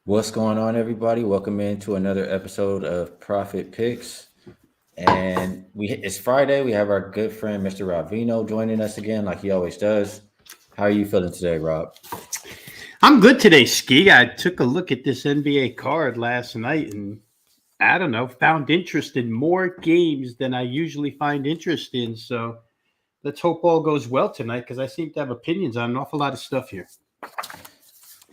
What's going on, everybody? Welcome into another episode of Profit Picks. And it's Friday. We have our good friend Mr. Rob Veno joining us again, like he always does. How are you feeling today, Rob? I'm good today, Ski. I took a look at this NBA card last night and I don't know, found interest in more games than I usually find interest in. So let's hope all goes well tonight because I seem to have opinions on an awful lot of stuff here.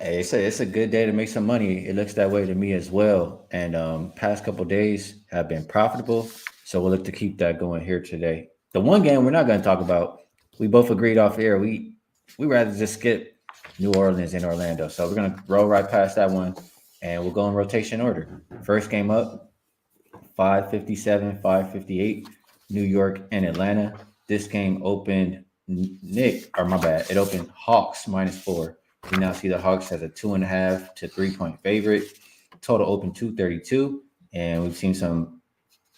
Hey, it's a good day to make some money. It looks that way to me as well. And past couple days have been profitable, so we'll look to keep that going here today. The one game we're not going to talk about, we both agreed off air. We rather just skip New Orleans and Orlando, so we're going to roll right past that one, and we'll go in rotation order. First game up, 557, 558, New York and Atlanta. This game opened it opened Hawks -4. We now see the Hawks as a 2.5 to 3 point favorite. Total open 232. And we've seen some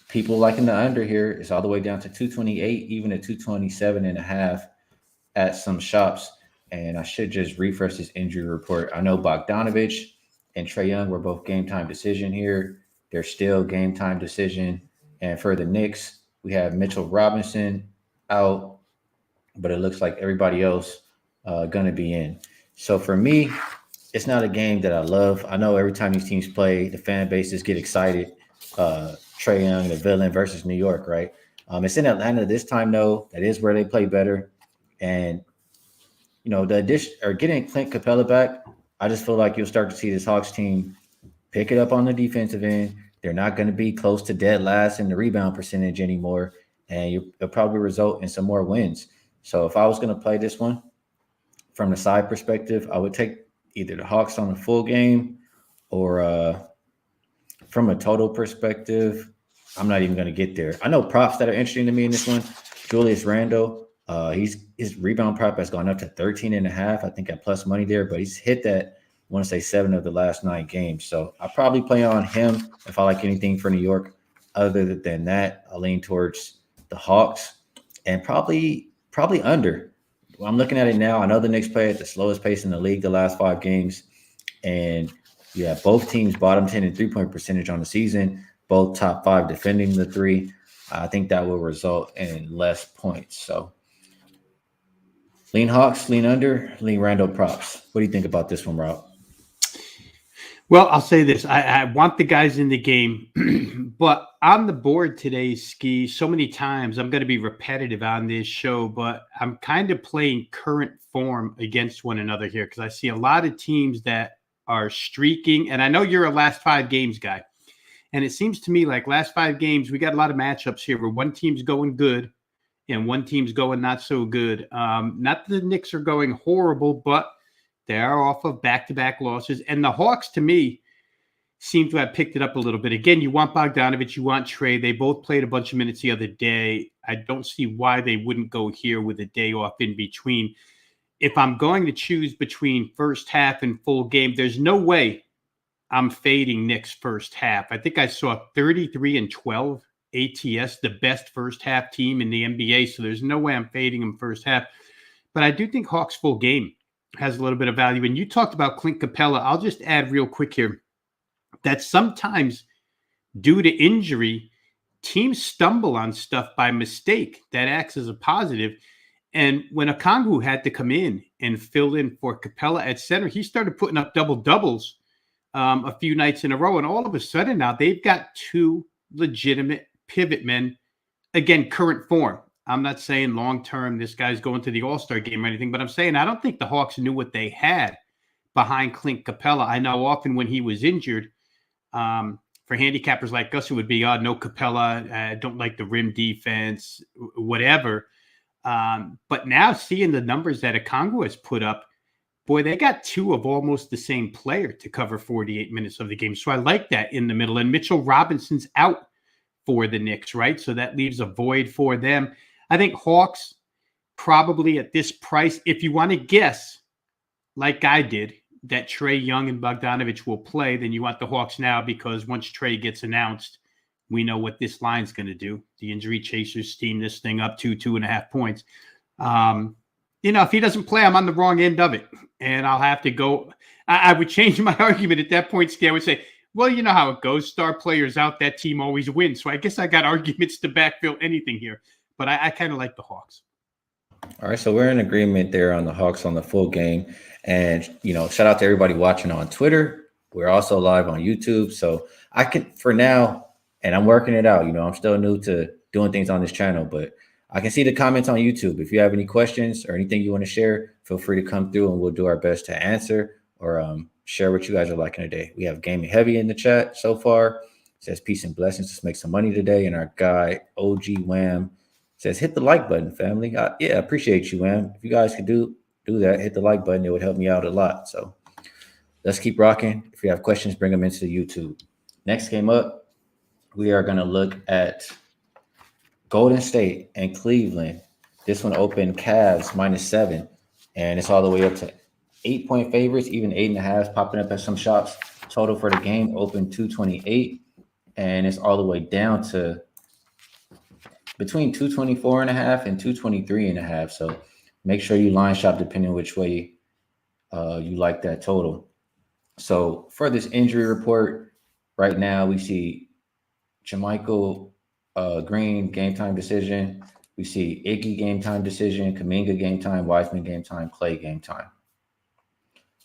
people liking the under here. It's all the way down to 228, even a 227.5 at some shops. And I should just refresh this injury report. I know Bogdanovich and Trae Young were both game time decision here. They're still game time decision. And for the Knicks, we have Mitchell Robinson out, but it looks like everybody else going to be in. So for me, it's not a game that I love. I know every time these teams play, the fan bases get excited. Trae Young, the villain versus New York, right? It's in Atlanta this time, though. That is where they play better. And the addition or getting Clint Capella back, I just feel like you'll start to see this Hawks team pick it up on the defensive end. They're not going to be close to dead last in the rebound percentage anymore, and it'll probably result in some more wins. So if I was going to play this one from the side perspective, I would take either the Hawks on a full game or from a total perspective, I'm not even going to get there. I know props that are interesting to me in this one. Julius Randle, his rebound prop has gone up to 13.5. I think at plus money there, but he's hit that, I want to say 7 of the last 9 games. So I'll probably play on him if I like anything for New York. Other than that, I'll lean towards the Hawks and probably under. Well, I'm looking at it now. I know the Knicks play at the slowest pace in the league the last 5 games. And yeah, both teams bottom 10 in 3-point percentage on the season, both top 5 defending the three. I think that will result in less points. So lean Hawks, lean under, lean Randall props. What do you think about this one, Rob? Well, I'll say this. I want the guys in the game, but on the board today, Ski, so many times I'm going to be repetitive on this show, but I'm kind of playing current form against one another here because I see a lot of teams that are streaking. And I know you're a last 5 games guy. And it seems to me like last 5 games, we got a lot of matchups here where one team's going good and one team's going not so good. Not that the Knicks are going horrible, but they are off of back-to-back losses. And the Hawks, to me, seem to have picked it up a little bit. Again, you want Bogdanovich, you want Trae. They both played a bunch of minutes the other day. I don't see why they wouldn't go here with a day off in between. If I'm going to choose between first half and full game, there's no way I'm fading Knicks first half. I think I saw 33-12 ATS, the best first half team in the NBA. So there's no way I'm fading them first half. But I do think Hawks full game has a little bit of value. And you talked about Clint Capella. I'll just add real quick here that sometimes due to injury, teams stumble on stuff by mistake that acts as a positive. And when Okongwu had to come in and fill in for Capella at center, he started putting up double-doubles a few nights in a row. And all of a sudden now they've got 2 legitimate pivot men. Again, current form. I'm not saying long-term this guy's going to the All-Star game or anything, but I'm saying I don't think the Hawks knew what they had behind Clint Capella. I know often when he was injured, for handicappers like us, it would be, no Capella, don't like the rim defense, whatever. But now seeing the numbers that Okongwu has put up, boy, they got 2 of almost the same player to cover 48 minutes of the game. So I like that in the middle. And Mitchell Robinson's out for the Knicks, right? So that leaves a void for them. I think Hawks probably at this price, if you want to guess, like I did, that Trae Young and Bogdanovich will play, then you want the Hawks now because once Trae gets announced, we know what this line's going to do. The injury chasers steam this thing up to 2.5 points. if he doesn't play, I'm on the wrong end of it, and I'll have to go. I would change my argument at that point, Ski. I would say, well, you know how it goes. Star players out, that team always wins. So I guess I got arguments to backfill anything here. But I kind of like the Hawks. All right, so we're in agreement there on the Hawks on the full game. And, shout out to everybody watching on Twitter. We're also live on YouTube. So I can, for now, and I'm working it out. I'm still new to doing things on this channel, but I can see the comments on YouTube. If you have any questions or anything you want to share, feel free to come through and we'll do our best to answer or share what you guys are liking today. We have Gaming Heavy in the chat so far. It says peace and blessings. Let's make some money today. And our guy, OG Wham, says hit the like button, family. Yeah, I appreciate you, Wham. If you guys could do that, hit the like button. It would help me out a lot. So let's keep rocking. If you have questions, bring them into YouTube. Next game up, we are going to look at Golden State and Cleveland. This one opened Cavs -7, and it's all the way up to 8-point favorites, even 8.5 popping up at some shops. Total for the game opened 228, and it's all the way down to between 224.5 and 223.5. So make sure you line shop depending on which way you like that total. So for this injury report, right now we see Jermichael Green game time decision. We see Iggy game time decision, Kuminga game time, Wiseman game time, Clay game time.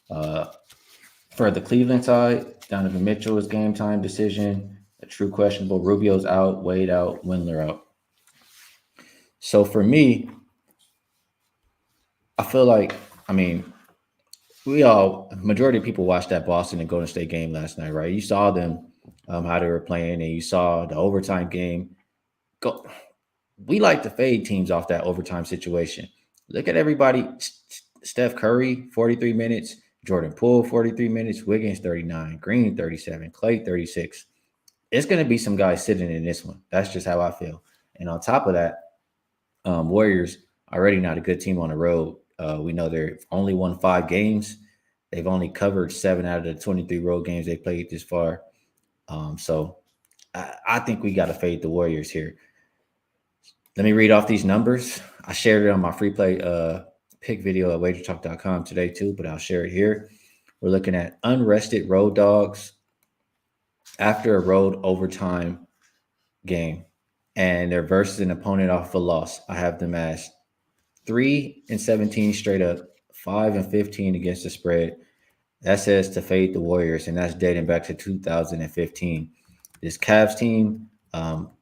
For the Cleveland side, Donovan Mitchell is game time decision. A true questionable. Rubio's out, Wade out, Windler out. So for me, I feel like, majority of people watched that Boston and Golden State game last night, right? You saw them, how they were playing, and you saw the overtime game. We like to fade teams off that overtime situation. Look at everybody. Steph Curry, 43 minutes. Jordan Poole, 43 minutes. Wiggins, 39. Green, 37. Clay, 36. It's going to be some guys sitting in this one. That's just how I feel. And on top of that, Warriors already not a good team on the road. We know they've only won 5 games. They've only covered 7 out of the 23 road games they played this far. So I think we got to fade the Warriors here. Let me read off these numbers. I shared it on my free play pick video at wagertalk.com today too, but I'll share it here. We're looking at unrested road dogs after a road overtime game, and they're versus an opponent off a loss. I have them as 3-17 straight up, 5-15 against the spread. That says to fade the Warriors, and that's dating back to 2015. This Cavs team,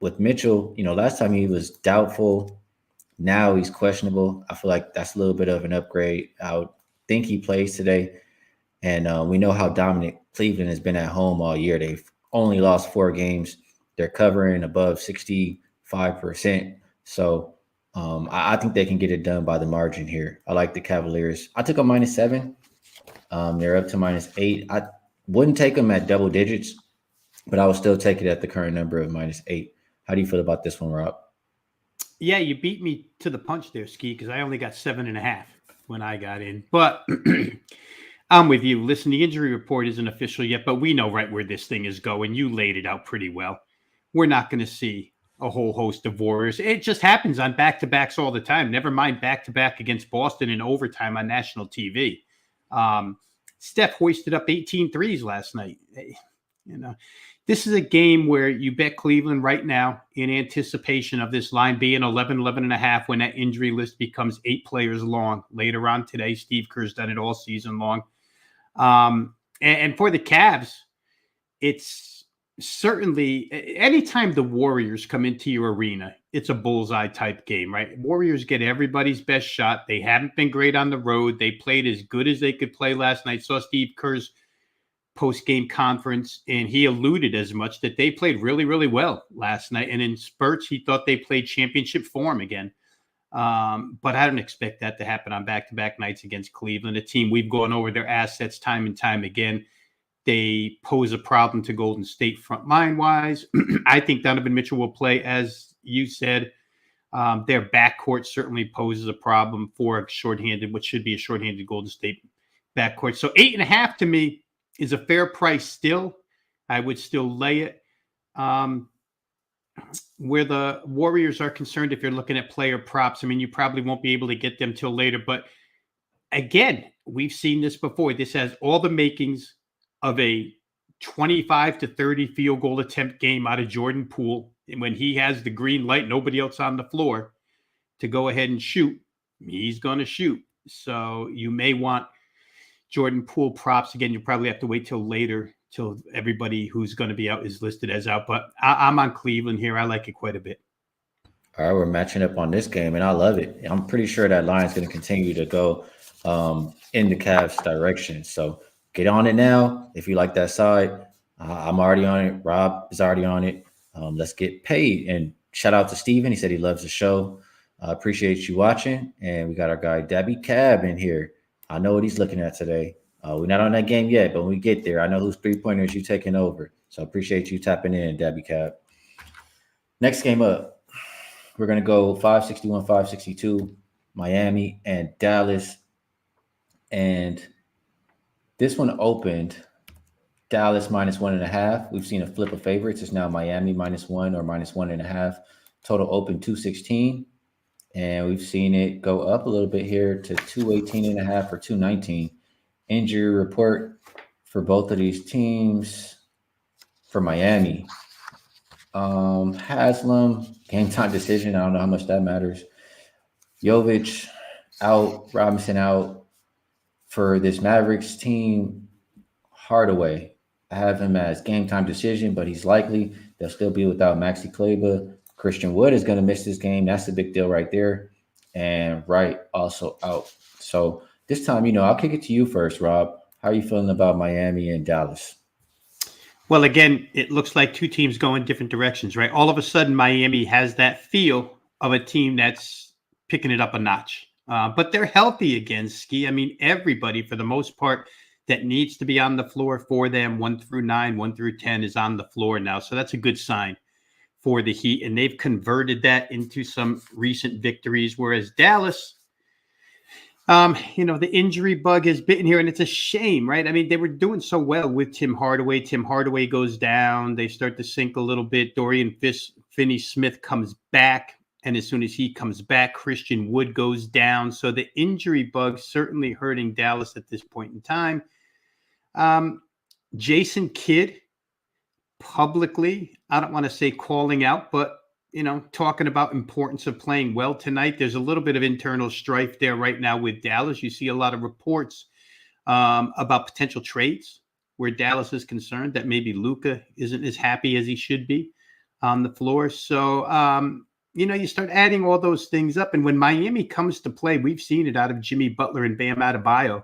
with Mitchell, last time he was doubtful. Now he's questionable. I feel like that's a little bit of an upgrade. I would think he plays today. And we know how dominant Cleveland has been at home all year. They've only lost 4 games. They're covering above 65%. So I think they can get it done by the margin here. I like the Cavaliers. I took a -7. They're up to -8. I wouldn't take them at double digits, but I would still take it at the current number of -8. How do you feel about this one, Rob? Yeah, you beat me to the punch there, Ski, because I only got 7.5 when I got in. But I'm with you. Listen, the injury report isn't official yet, but we know right where this thing is going. You laid it out pretty well. We're not going to see a whole host of Warriors. It just happens on back-to-backs all the time. Never mind back-to-back against Boston in overtime on national TV. Steph hoisted up 18 threes last night. This is a game where you bet Cleveland right now in anticipation of this line being 11.5 when that injury list becomes 8 players long later on today. Steve Kerr's done it all season long. And for the Cavs, it's certainly anytime the Warriors come into your arena, it's a bullseye type game, right? Warriors get everybody's best shot. They haven't been great on the road. They played as good as they could play last night. Saw Steve Kerr's post-game conference, and he alluded as much that they played really, really well last night. And in spurts, he thought they played championship form again. But I don't expect that to happen on back-to-back nights against Cleveland, a team we've gone over their assets time and time again. They pose a problem to Golden State front line-wise. I think Donovan Mitchell will play, as you said. Their backcourt certainly poses a problem for a shorthanded, what should be a shorthanded Golden State backcourt. So 8.5 to me is a fair price still. I would still lay it. where the Warriors are concerned, if you're looking at player props, I mean, you probably won't be able to get them till later. But again, we've seen this before. This has all the makings of a 25 to 30 field goal attempt game out of Jordan Poole. And when he has the green light, nobody else on the floor to go ahead and shoot, he's going to shoot. So you may want Jordan Poole props. Again, you probably have to wait till later, till everybody who's going to be out is listed as out. But I'm on Cleveland here. I like it quite a bit. All right, we're matching up on this game, and I love it. I'm pretty sure that line's going to continue to go in the Cavs' direction. So get on it now if you like that side. I'm already on it. Rob is already on it. Let's get paid. And shout out to Steven. He said he loves the show. Appreciate you watching. And we got our guy, Dabby Cab, in here. I know what he's looking at today. We're not on that game yet, but when we get there, I know whose three-pointers you taking over. So appreciate you tapping in, Dabby Cab. Next game up, we're going to go 561, 562, Miami and Dallas. And this one opened Dallas minus 1.5. We've seen a flip of favorites. It's now Miami minus 1 or minus 1.5. Total open 216. And we've seen it go up a little bit here to 218.5 or 219. Injury report for both of these teams. For Miami, Haslam, game time decision. I don't know how much that matters. Jovic out, Robinson out. For this Mavericks team, Hardaway, I have him as game time decision, but he's likely they'll still be without Maxi Kleber. Christian Wood is going to miss this game. That's a big deal right there. And Wright also out. So this time, I'll kick it to you first, Rob. How are you feeling about Miami and Dallas? Well, again, it looks like two teams go in different directions, right? All of a sudden, Miami has that feel of a team that's picking it up a notch. But they're healthy again, Ski. I mean, everybody, for the most part, that needs to be on the floor for them, 1 through 9, 1 through 10, is on the floor now. So that's a good sign for the Heat. And they've converted that into some recent victories, whereas Dallas, the injury bug has bitten here, and it's a shame, right? I mean, they were doing so well with Tim Hardaway. Tim Hardaway goes down. They start to sink a little bit. Dorian Finney-Smith comes back. And as soon as he comes back, Christian Wood goes down. So the injury bug certainly hurting Dallas at this point in time. Jason Kidd publicly, I don't want to say calling out, but, talking about importance of playing well tonight. There's a little bit of internal strife there right now with Dallas. You see a lot of reports about potential trades where Dallas is concerned that maybe Luka isn't as happy as he should be on the floor. So, you start adding all those things up. And when Miami comes to play, we've seen it out of Jimmy Butler and Bam Adebayo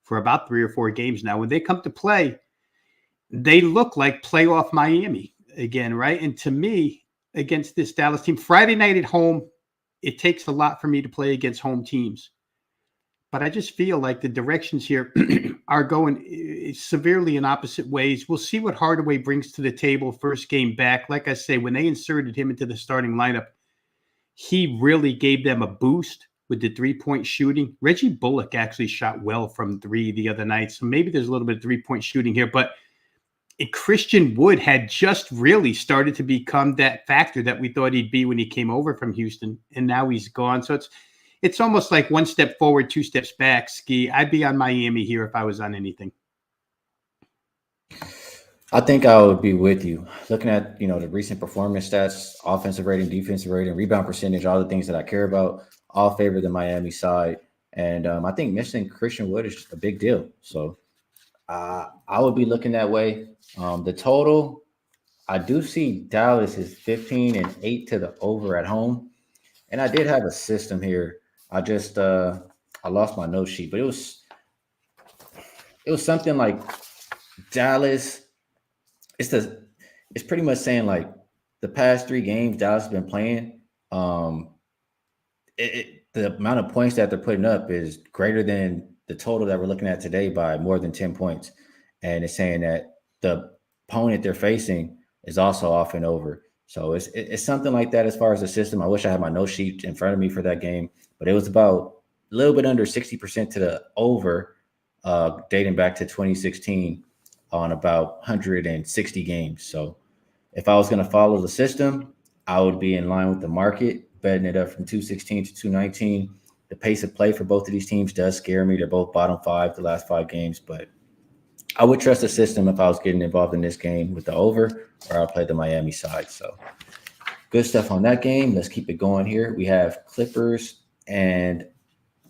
for about 3 or 4 games now. When they come to play, they look like playoff Miami again, right? And to me, against this Dallas team, Friday night at home, it takes a lot for me to play against home teams. But I just feel like the directions here are going severely in opposite ways. We'll see what Hardaway brings to the table first game back. Like I say, when they inserted him into the starting lineup, he really gave them a boost with the three-point shooting. Reggie Bullock actually shot well from 3 the other night, so maybe there's a little bit of three-point shooting here. But Christian Wood had just really started to become that factor that we thought he'd be when he came over from Houston, and now he's gone. So it's almost like 1 step forward, 2 steps back, Ski. I'd be on Miami here if I was on anything. I think I would be with you. Looking at, the recent performance stats, offensive rating, defensive rating, rebound percentage, all the things that I care about, all favor the Miami side. And I think missing Christian Wood is a big deal. So I would be looking that way. The total, I do see Dallas is 15-8 to the over at home. And I did have a system here. I just I lost my note sheet, but it was something like Dallas. It's pretty much saying like the past 3 games Dallas has been playing. The amount of points that they're putting up is greater than the total that we're looking at today by more than 10 points. And it's saying that the opponent they're facing is also off and over. So it's something like that as far as the system. I wish I had my note sheet in front of me for that game, but it was about a little bit under 60% to the over, dating back to 2016 on about 160 games. So if I was going to follow the system, I would be in line with the market, betting it up from 216 to 219. The pace of play for both of these teams does scare me. They're both bottom five the last 5 games, but I would trust the system if I was getting involved in this game with the over, or I'll play the Miami side. So good stuff on that game. Let's keep it going here. We have Clippers and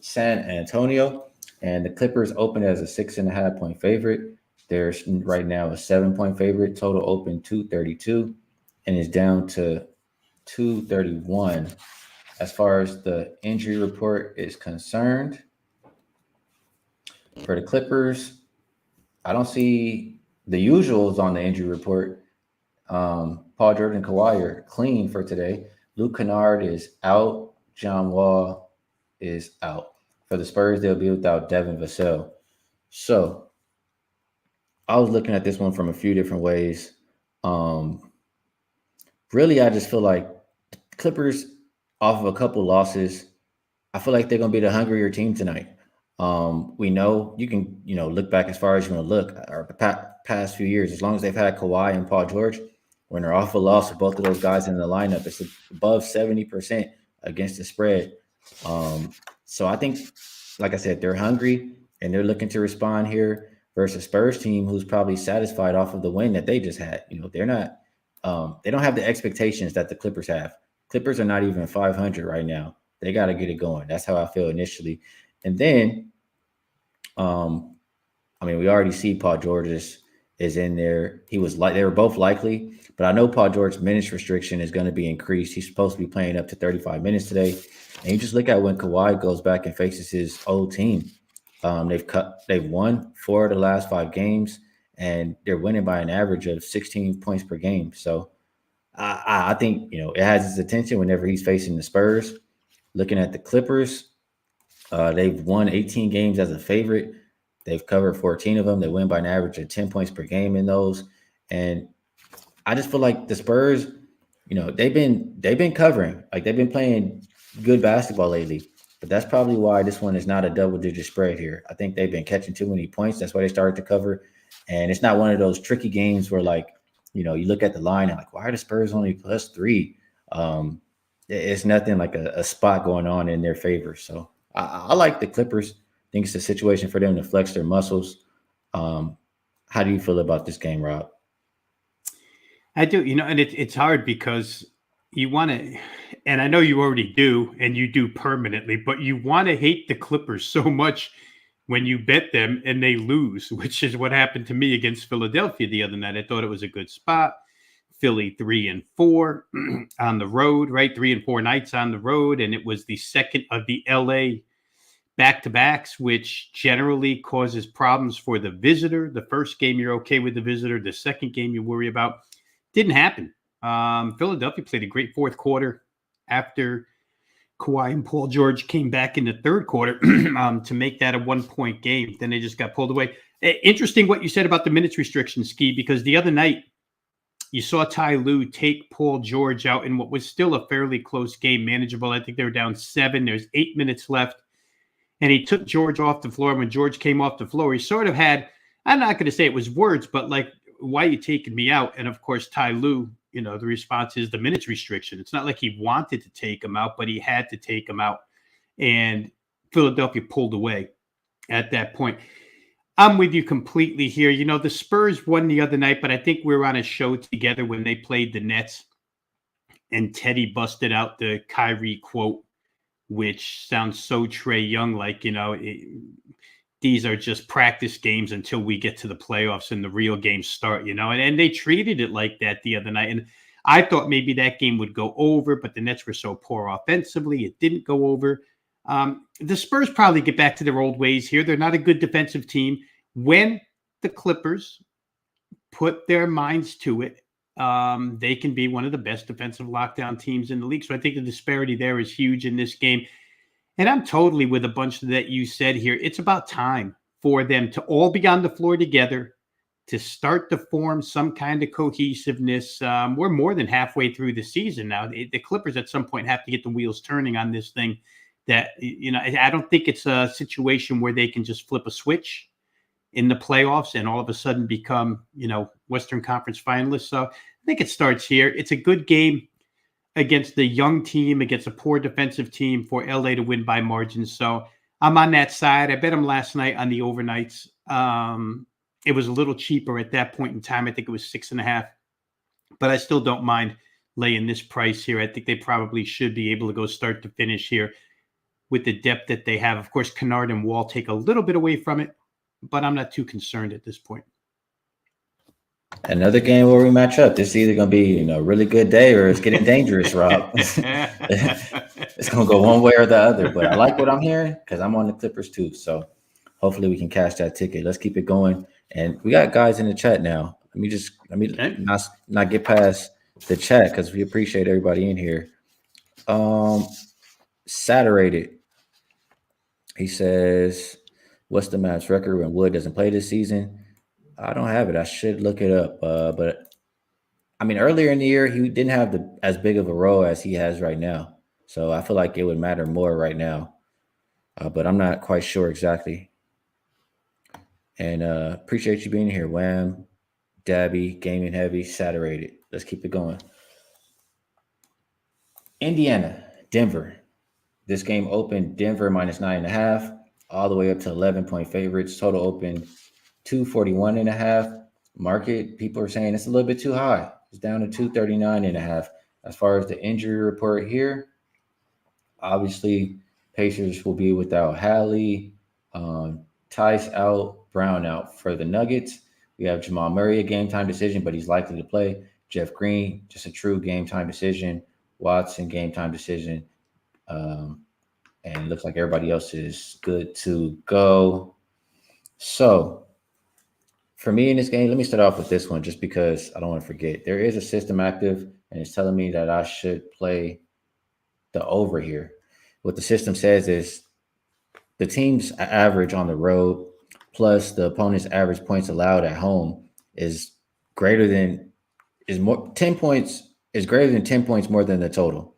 San Antonio, and the Clippers opened as a 6.5 point favorite. There's right now a 7 point favorite. Total open 232, and is down to 231. As far as the injury report is concerned, for the Clippers, I don't see the usuals on the injury report. Paul George and Kawhi are clean for today. Luke Kennard is out. John Wall is out. For the Spurs, they'll be without Devin Vassell. So I was looking at this one from a few different ways. Really, I just feel like Clippers, off of a couple losses, I feel like they're going to be the hungrier team tonight. We know you can, look back as far as you want to look, or past few years, as long as they've had Kawhi and Paul George, when they're off a loss with both of those guys in the lineup, it's above 70% against the spread. So I think, like I said, they're hungry and they're looking to respond here versus Spurs team, who's probably satisfied off of the win that they just had. They're not, they don't have the expectations that the Clippers have. Clippers are not even 500 right now. They got to get it going. That's how I feel initially. And then, we already see Paul George is in there. They were both likely, but I know Paul George's minutes restriction is going to be increased. He's supposed to be playing up to 35 minutes today. And you just look at when Kawhi goes back and faces his old team. They've won 4 of the last 5 games, and they're winning by an average of 16 points per game. So I think, it has his attention whenever he's facing the Spurs. Looking at the Clippers, they've won 18 games as a favorite. They've covered 14 of them. They win by an average of 10 points per game in those. And I just feel like the Spurs, they've been covering. Like, they've been playing good basketball lately. But that's probably why this one is not a double-digit spread here. I think they've been catching too many points. That's why they started to cover. And it's not one of those tricky games where, you look at the line and why are the Spurs only +3? It's nothing like a spot going on in their favor. So I like the Clippers. I think it's a situation for them to flex their muscles. How do you feel about this game, Rob? I do, and it's hard because you want to, and I know you already do, and you do permanently, but you want to hate the Clippers so much when you bet them and they lose, which is what happened to me against Philadelphia the other night. I thought it was a good spot. Philly 3-4 on the road, right? 3-4 nights on the road. And it was the second of the LA back-to-backs, which generally causes problems for the visitor. The first game, you're okay with the visitor. The second game, you worry about. Didn't happen. Philadelphia played a great fourth quarter after Kawhi and Paul George came back in the third quarter to make that a 1-point game. Then they just got pulled away. Interesting what you said about the minutes restriction, Ski, because the other night you saw Ty Lue take Paul George out in what was still a fairly close game, manageable. I think they were down 7. There's 8 minutes left. And he took George off the floor. When George came off the floor, he sort of had, I'm not going to say it was words, but why are you taking me out? And of course, Ty Lue, the response is the minutes restriction. It's not like he wanted to take him out, but he had to take him out. And Philadelphia pulled away at that point. I'm with you completely here. The Spurs won the other night, but I think we were on a show together when they played the Nets and Teddy busted out the Kyrie quote, which sounds so Trae Young, these are just practice games until we get to the playoffs and the real games start, and they treated it like that the other night. And I thought maybe that game would go over, but the Nets were so poor offensively, it didn't go over. The Spurs probably get back to their old ways here. They're not a good defensive team. When the Clippers put their minds to it, they can be one of the best defensive lockdown teams in the league. So I think the disparity there is huge in this game. And I'm totally with a bunch that you said here. It's about time for them to all be on the floor together, to start to form some kind of cohesiveness. We're more than halfway through the season now. The Clippers at some point have to get the wheels turning on this thing. That, I don't think it's a situation where they can just flip a switch in the playoffs and all of a sudden become, Western Conference finalists. So I think it starts here. It's a good game. against the young team, against a poor defensive team for LA to win by margin. So I'm on that side. I bet them last night on the overnights. It was a little cheaper at that point in time. I think it was 6.5, but I still don't mind laying this price here. I think they probably should be able to go start to finish here with the depth that they have. Of course, Kennard and Wall take a little bit away from it, but I'm not too concerned at this point. Another game where we match up. This is either going to be a really good day or it's getting dangerous, Rob. It's going to go one way or the other. But I like what I'm hearing because I'm on the Clippers too. So hopefully we can cash that ticket. Let's keep it going. And we got guys in the chat now. Let me not get past the chat because we appreciate everybody in here. Saturated. He says, "What's the Mavs record when Wood doesn't play this season?" I don't have it. I should look it up. But I mean, earlier in the year, he didn't have as big of a role as he has right now. So I feel like it would matter more right now. But I'm not quite sure exactly. And appreciate you being here, Wham, Dabby, Gaming Heavy, Saturated. Let's keep it going. Indiana, Denver. This game opened Denver minus 9.5, all the way up to 11-point favorites. Total opened 241.5. Market, people are saying it's a little bit too high. It's down to 239.5. As far as the injury report here, obviously Pacers will be without Hallie, Tice out, Brown out. For the Nuggets, we have Jamal Murray, a game time decision, but he's likely to play. Jeff Green, just a true game time decision. Watson, game time decision. And it looks like everybody else is good to go. So for me in this game, let me start off with this one just because I don't want to forget. There is a system active, and it's telling me that I should play the over here. What the system says is the team's average on the road plus the opponent's average points allowed at home is greater than 10 points is greater than 10 points more than the total.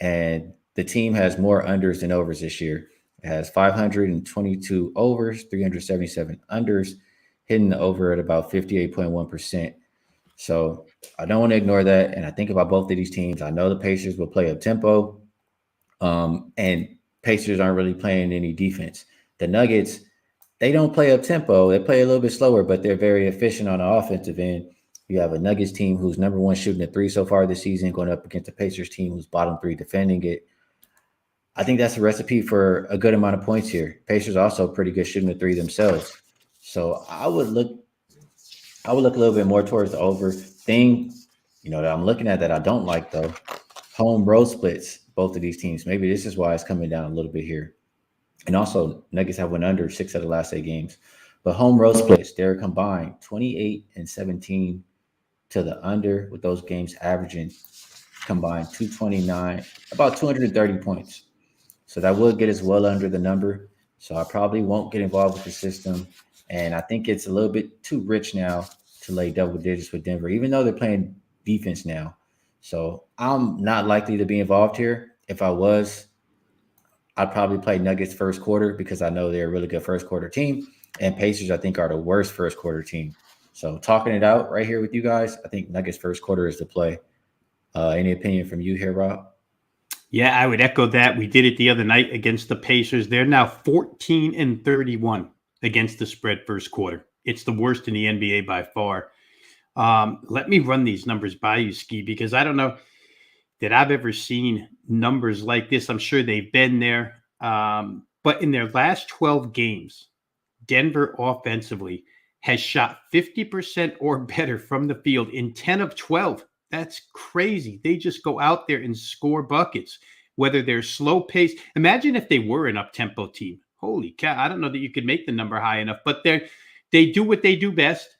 And the team has more unders than overs this year. It has 522 overs, 377 unders, hitting the over at about 58.1%. So I don't want to ignore that. And I think about both of these teams. I know the Pacers will play up tempo. And Pacers aren't really playing any defense. The Nuggets, they don't play up tempo. They play a little bit slower, but they're very efficient on the offensive end. You have a Nuggets team who's number one shooting at 3 so far this season, going up against the Pacers team who's bottom 3 defending it. I think that's a recipe for a good amount of points here. Pacers also pretty good shooting at 3 themselves. So I would look a little bit more towards the over thing, that I'm looking at that I don't like though. Home road splits, both of these teams. Maybe this is why it's coming down a little bit here. And also Nuggets have went under 6 of the last 8 games. But home road splits, they're combined 28 and 17 to the under, with those games averaging combined 229, about 230 points. So that will get us well under the number. So I probably won't get involved with the system. And I think it's a little bit too rich now to lay double digits with Denver, even though they're playing defense now. So I'm not likely to be involved here. If I was, I'd probably play Nuggets first quarter because I know they're a really good first quarter team. And Pacers, I think, are the worst first quarter team. So talking it out right here with you guys, I think Nuggets first quarter is the play. Any opinion from you here, Rob? Yeah, I would echo that. We did it the other night against the Pacers. They're now 14-31 against the spread first quarter. It's the worst in the NBA by far. Let me run these numbers by you, Ski, because I don't know that I've ever seen numbers like this. I'm sure they've been there. But in their last 12 games, Denver offensively has shot 50% or better from the field in 10 of 12. That's crazy. They just go out there and score buckets, whether they're slow pace. Imagine if they were an up-tempo team. Holy cow. I don't know that you could make the number high enough, but they do what they do best,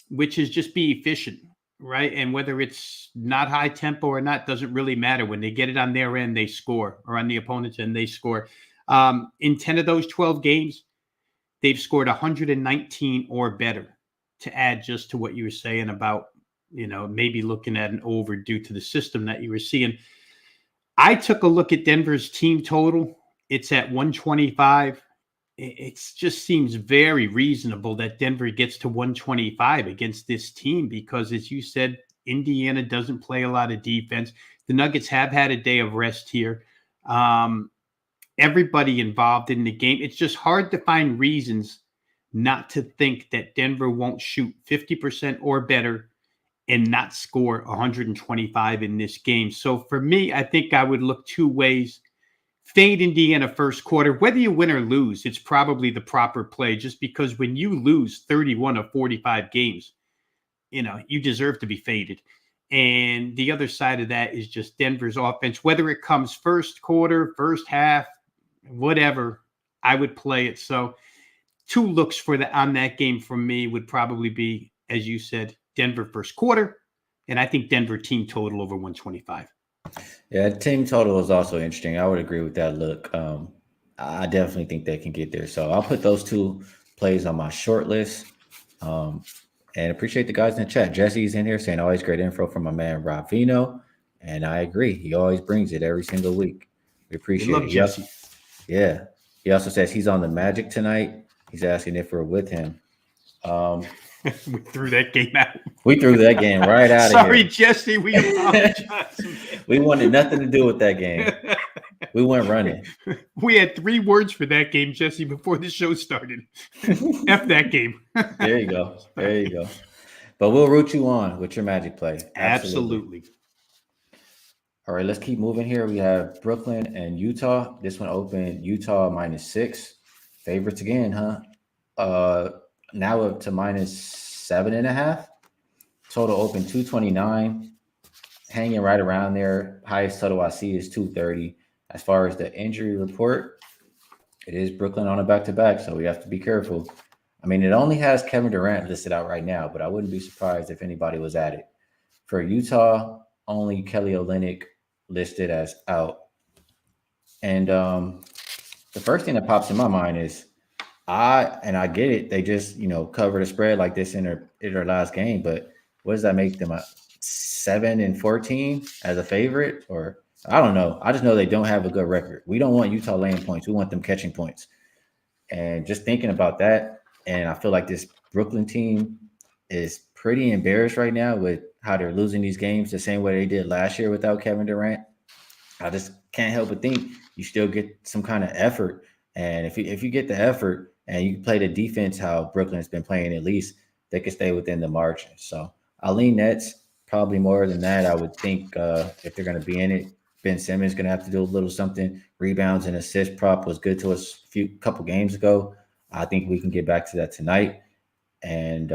which is just be efficient, right? And whether it's not high tempo or not, doesn't really matter. When they get it on their end, they score, or on the opponent's end, they score. In 10 of those 12 games, they've scored 119 or better, to add just to what you were saying about, maybe looking at an over due to the system that you were seeing. I took a look at Denver's team total. It's at 125. It just seems very reasonable that Denver gets to 125 against this team because, as you said, Indiana doesn't play a lot of defense. The Nuggets have had a day of rest here. Everybody involved in the game. It's just hard to find reasons not to think that Denver won't shoot 50% or better and not score 125 in this game. So for me, I think I would look two ways. Fade Indiana first quarter. Whether you win or lose, it's probably the proper play, just because when you lose 31 of 45 games, you deserve to be faded. And the other side of that is just Denver's offense. Whether it comes first quarter, first half, whatever, I would play it. So two looks on that game from me would probably be, as you said, Denver first quarter, and I think Denver team total over 125. Yeah, team total is also interesting. I would agree with that look. I definitely think they can get there. So I'll put those two plays on my short list. And appreciate the guys in the chat. Jesse's in here saying always great info from my man Rob Veno. And I agree. He always brings it every single week. We appreciate it. Jesse. Yeah. He also says he's on the Magic tonight. He's asking if we're with him. We threw that game out. We threw that game right out of here. Sorry, Jesse. We apologize. We wanted nothing to do with that game. We went running. We had 3 words for that game, Jesse, before the show started. F that game. There you go. There you go. But we'll root you on with your Magic play. Absolutely. All right, let's keep moving here. We have Brooklyn and Utah. This one opened Utah -6. Favorites again, huh? Now up to -7.5. Total open 229. Hanging right around there. Highest total I see is 230. As far as the injury report, it is Brooklyn on a back-to-back, so we have to be careful. I mean, it only has Kevin Durant listed out right now, but I wouldn't be surprised if anybody was at it. For Utah, only Kelly Olynyk listed as out. And the first thing that pops in my mind is I get it. They just, covered a spread like this in their last game, but what does that make them? 7-14 as a favorite? Or I don't know. I just know they don't have a good record. We don't want Utah laying points. We want them catching points. And just thinking about that, and I feel like this Brooklyn team is pretty embarrassed right now with how they're losing these games the same way they did last year without Kevin Durant. I just can't help but think you still get some kind of effort. And if you get the effort and you play the defense how Brooklyn's been playing, at least they can stay within the margin. So I'll lean Nets. Probably more than that, I would think if they're going to be in it, Ben Simmons going to have to do a little something. Rebounds and assist prop was good to us couple games ago. I think we can get back to that tonight. And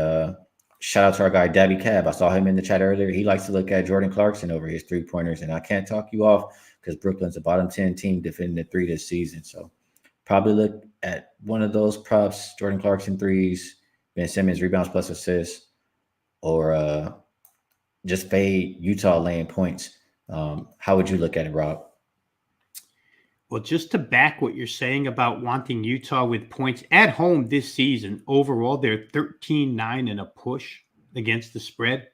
shout out to our guy, Dabby Cab. I saw him in the chat earlier. He likes to look at Jordan Clarkson over his three-pointers, and I can't talk you off because Brooklyn's a bottom 10 team defending the 3 this season. So probably look at one of those props, Jordan Clarkson threes, Ben Simmons rebounds plus assists, or just fade Utah laying points. How would you look at it, Rob? Well, just to back what you're saying about wanting Utah with points at home this season, overall, they're 13-9 and a push against the spread.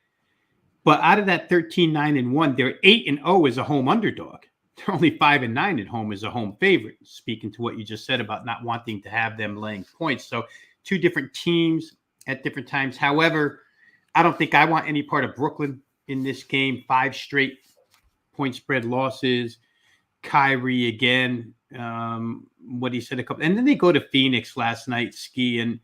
But out of that 13-9-1, they're 8-0 as a home underdog. They're only 5-9 at home as a home favorite, speaking to what you just said about not wanting to have them laying points. So 2 different teams at different times. However, I don't think I want any part of Brooklyn in this game. 5 straight point spread losses. Kyrie again, what he said and then they go to Phoenix last night, Ski, and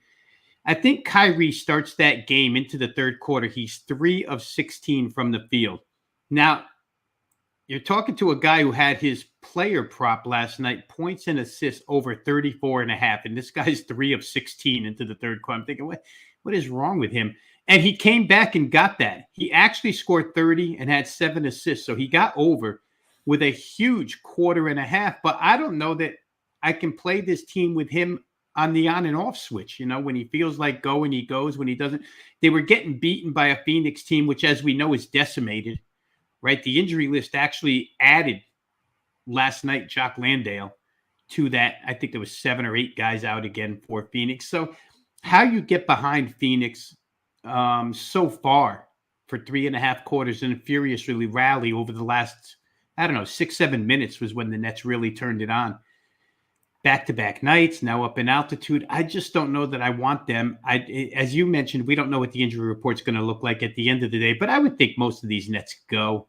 I think Kyrie starts that game into the third quarter. He's 3 of 16 from the field. Now, you're talking to a guy who had his player prop last night, points and assists over 34.5, and this guy's 3 of 16 into the third quarter. I'm thinking, what is wrong with him? And he came back and got that. He actually scored 30 and had 7 assists, so he got over with a huge quarter and a half. But I don't know that I can play this team with him on the on and off switch. When he feels like going, he goes. When he doesn't, they were getting beaten by a Phoenix team, which, as we know, is decimated, right? The injury list actually added last night Jock Landale to that. I think there was 7 or 8 guys out again for Phoenix. So how you get behind Phoenix so far for 3.5 quarters and a furious really rally over the last, 6-7 minutes was when the Nets really turned it on. Back-to-back nights, now up in altitude. I just don't know that I want them. As you mentioned, we don't know what the injury report's going to look like at the end of the day, but I would think most of these Nets go.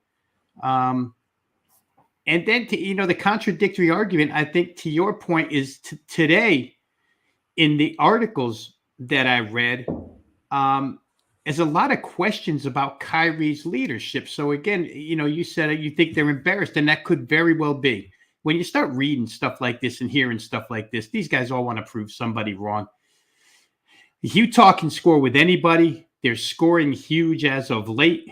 And then the contradictory argument, I think, to your point, is today in the articles that I read, there's a lot of questions about Kyrie's leadership. So again, you said you think they're embarrassed, and that could very well be. When you start reading stuff like this and hearing stuff like this, these guys all want to prove somebody wrong. Utah can score with anybody. They're scoring huge as of late.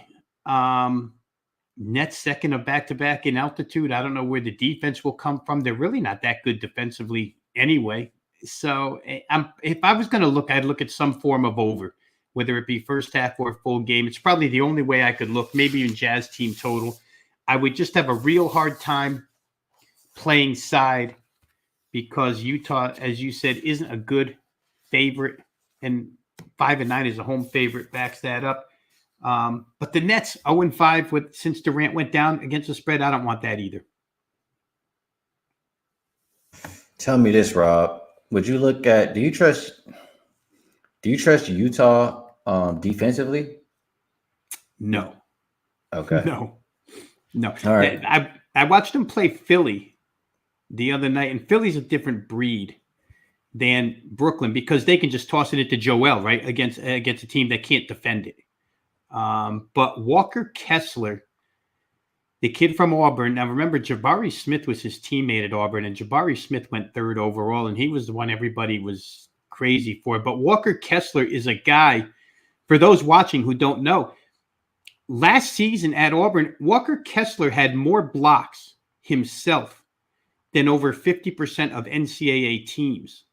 Nets second of back-to-back in altitude. I don't know where the defense will come from. They're really not that good defensively anyway. So if I was going to look, I'd look at some form of over, whether it be first half or full game. It's probably the only way I could look, maybe even Jazz team total. I would just have a real hard time playing side because Utah, as you said, isn't a good favorite, and 5-9 is a home favorite, backs that up. But the Nets 0-5 since Durant went down against the spread. I don't want that either. Tell me this, Rob. Would you look at? Do you trust Utah defensively? No. Okay. No. All right. I watched them play Philly the other night, and Philly's a different breed than Brooklyn because they can just toss it into Joel, right, against a team that can't defend it. But Walker Kessler, the kid from Auburn. Now, remember, Jabari Smith was his teammate at Auburn, and Jabari Smith went third overall, and he was the one everybody was crazy for. But Walker Kessler is a guy, for those watching who don't know, last season at Auburn, Walker Kessler had more blocks himself than over 50% of NCAA teams.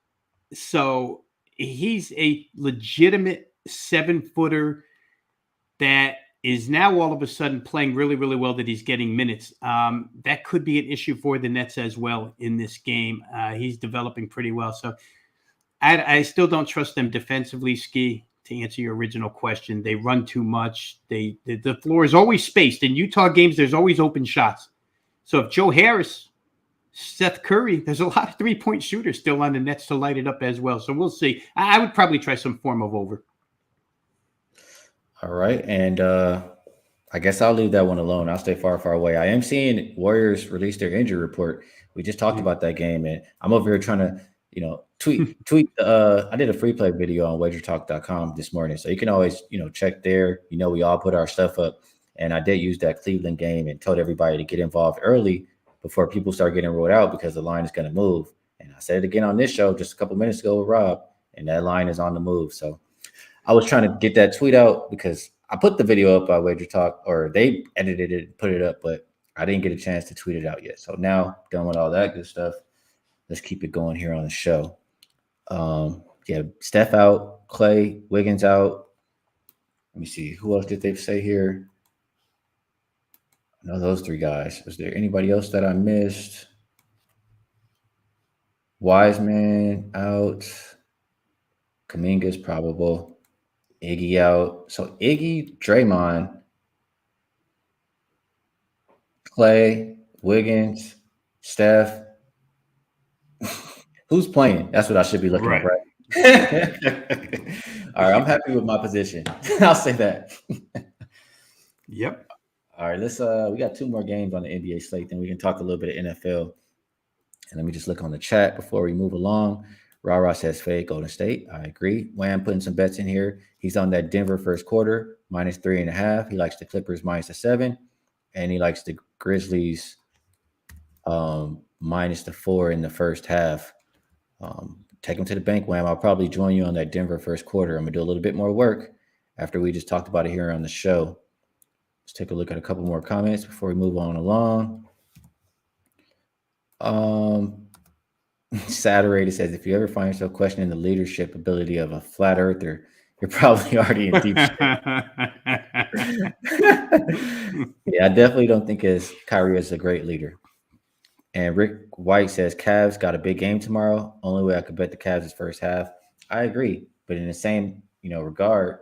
So he's a legitimate 7-footer that is now all of a sudden playing really, really well, that he's getting minutes. That could be an issue for the Nets as well in this game. He's developing pretty well. So I still don't trust them defensively, Ski, to answer your original question. They run too much. The floor is always spaced. In Utah games, there's always open shots. So if Joe Harris, Seth Curry, there's a lot of three-point shooters still on the Nets to light it up as well. So we'll see. I would probably try some form of over. All right. And I guess I'll leave that one alone. I'll stay far, far away. I am seeing Warriors release their injury report. We just talked about that game, and I'm over here trying to, tweet. I did a free play video on wagertalk.com this morning. So you can always, check there. We all put our stuff up. And I did use that Cleveland game and told everybody to get involved early before people start getting rolled out because the line is going to move. And I said it again on this show just a couple minutes ago with Rob, and that line is on the move. So I was trying to get that tweet out because I put the video up by Wager Talk, or they edited it and put it up, but I didn't get a chance to tweet it out yet. So now, done with all that good stuff, let's keep it going here on the show. Steph out, Clay, Wiggins out. Let me see. Who else did they say here? I know those three guys. Was there anybody else that I missed? Wiseman out. Kuminga's probable. Iggy out. So Iggy, Draymond, Clay, Wiggins, Steph. Who's playing? That's what I should be looking at, right? All right, I'm happy with my position. I'll say that. Yep. All right, let's we got two more games on the NBA slate, then we can talk a little bit of NFL. And let me just look on the chat before we move along. Rara says fade Golden State. I agree. Wham putting some bets in here. He's on that Denver first quarter, -3.5. He likes the Clippers -7. And he likes the Grizzlies -4 in the first half. Take him to the bank, Wham. I'll probably join you on that Denver first quarter. I'm going to do a little bit more work after we just talked about it here on the show. Let's take a look at a couple more comments before we move on along. Saturday says, if you ever find yourself questioning the leadership ability of a flat earther, you're probably already in deep shit. Yeah, I definitely don't think Kyrie is a great leader. And Rick White says, Cavs got a big game tomorrow. Only way I could bet the Cavs is first half. I agree. But in the same, regard,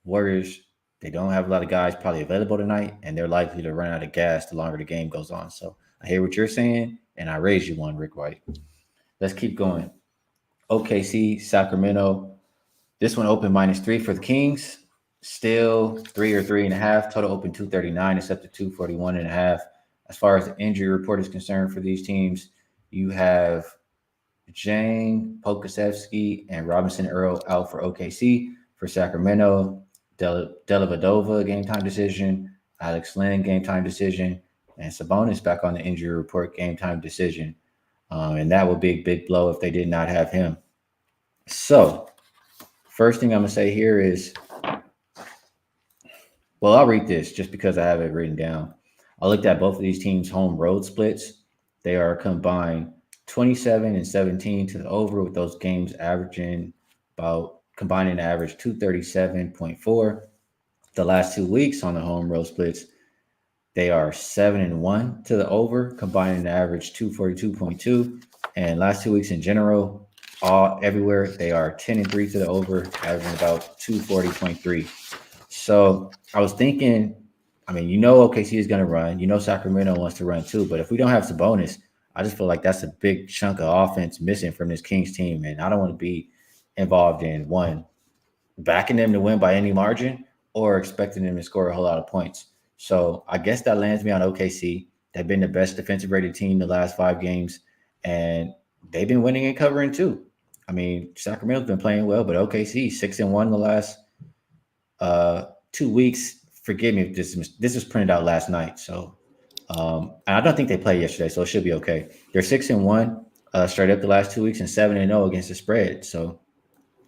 Warriors, they don't have a lot of guys probably available tonight, and they're likely to run out of gas the longer the game goes on. So I hear what you're saying, and I raise you one, Rick White. Let's keep going. OKC, Sacramento. This one opened -3 for the Kings. Still 3 or 3.5. Total open 239. It's up to 241.5. As far as the injury report is concerned for these teams, you have Jang, Pokasevsky, and Robinson Earl out for OKC. For Sacramento, Delavadova game time decision, Alex Lynn game time decision, and Sabonis back on the injury report game time decision. And that would be a big blow if they did not have him. So, first thing I'm going to say here is, well, I'll read this just because I have it written down. I looked at both of these teams' home road splits. They are combined 27 and 17 to the over, with those games averaging about combining to average 237.4. The last 2 weeks on the home road splits, they are 7-1 to the over, combining to average 242.2. And last 2 weeks in general, everywhere, they are 10-3 to the over, averaging about 240.3. So I was thinking, I mean, OKC is going to run. Sacramento wants to run too. But if we don't have Sabonis, I just feel like that's a big chunk of offense missing from this Kings team. And I don't want to be involved in one, backing them to win by any margin or expecting them to score a whole lot of points. So I guess that lands me on OKC. They've been the best defensive rated team the last 5 games, and they've been winning and covering too. I mean, Sacramento's been playing well, but OKC 6-1 the last 2 weeks. Forgive me if this was printed out last night. So, and I don't think they played yesterday, so it should be okay. They're 6-1 straight up the last 2 weeks and 7-0 against the spread. So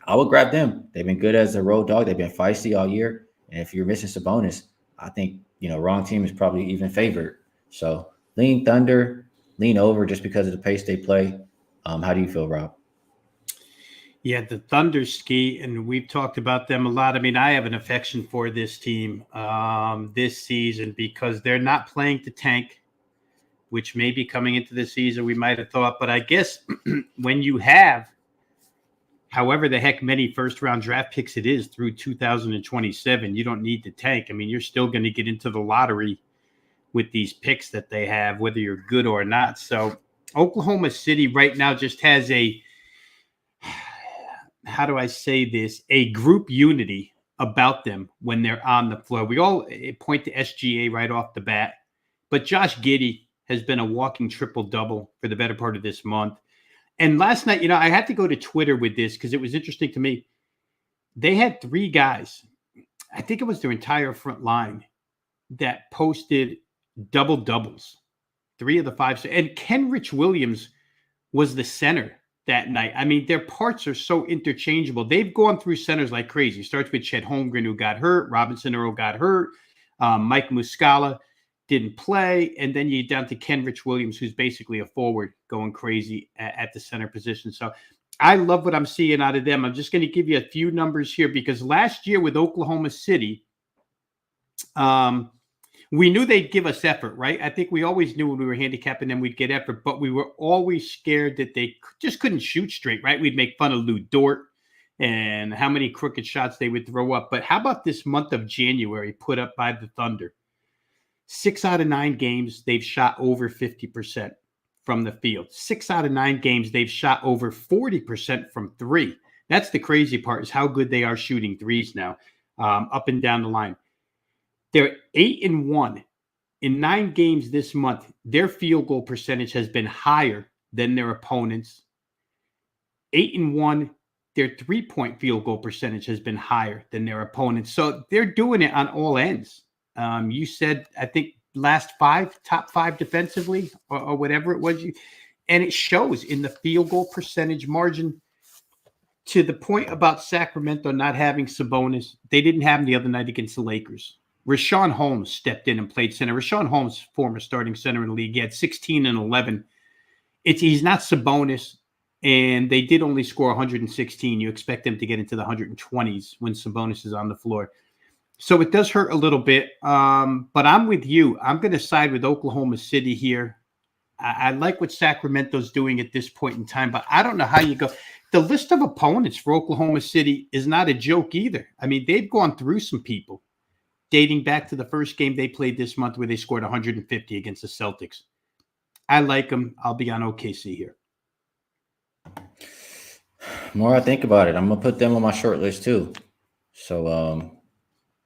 I would grab them. They've been good as a road dog. They've been feisty all year. And if you're missing Sabonis, I think, wrong team is probably even favored. So lean Thunder, lean over just because of the pace they play. How do you feel, Rob? Yeah, the Thunder, Ski, and we've talked about them a lot. I mean, I have an affection for this team this season because they're not playing to tank, which maybe coming into the season we might have thought. But I guess when you have however the heck many first-round draft picks it is through 2027, you don't need to tank. I mean, you're still going to get into the lottery with these picks that they have, whether you're good or not. So Oklahoma City right now just has how do I say this, a group unity about them when they're on the floor. We all point to SGA right off the bat, but Josh Giddey has been a walking triple-double for the better part of this month. And last night, I had to go to Twitter with this because it was interesting to me. They had 3 guys, I think it was their entire front line, that posted double-doubles, 3 of the 5. And Kenrich Williams was the center that night. I mean, their parts are so interchangeable. They've gone through centers like crazy. It starts with Chet Holmgren, who got hurt. Robinson Earl got hurt. Mike Muscala didn't play. And then you get down to Kenrich Williams, who's basically a forward going crazy at the center position. So I love what I'm seeing out of them. I'm just going to give you a few numbers here because last year with Oklahoma City, we knew they'd give us effort, right? I think we always knew when we were handicapping them, we'd get effort, but we were always scared that they just couldn't shoot straight, right? We'd make fun of Lou Dort and how many crooked shots they would throw up. But how about this month of January put up by the Thunder? 6 out of 9 games, they've shot over 50% from the field. 6 out of 9 games, they've shot over 40% from 3. That's the crazy part, is how good they are shooting threes now, up and down the line. They're 8-1 in 9 games this month. Their field goal percentage has been higher than their opponents. 8-1, their 3-point field goal percentage has been higher than their opponents. So they're doing it on all ends. You said, I think, top 5 defensively or whatever it was. And it shows in the field goal percentage margin. To the point about Sacramento not having Sabonis, they didn't have him the other night against the Lakers. Rashawn Holmes stepped in and played center. Rashawn Holmes, former starting center in the league, he had 16 and 11. He's not Sabonis, and they did only score 116. You expect them to get into the 120s when Sabonis is on the floor. So it does hurt a little bit, but I'm with you. I'm going to side with Oklahoma City here. I like what Sacramento's doing at this point in time, but I don't know how you go. The list of opponents for Oklahoma City is not a joke either. I mean, they've gone through some people, dating back to the first game they played this month where they scored 150 against the Celtics. I like them. I'll be on OKC here. The more I think about it, I'm going to put them on my short list too. So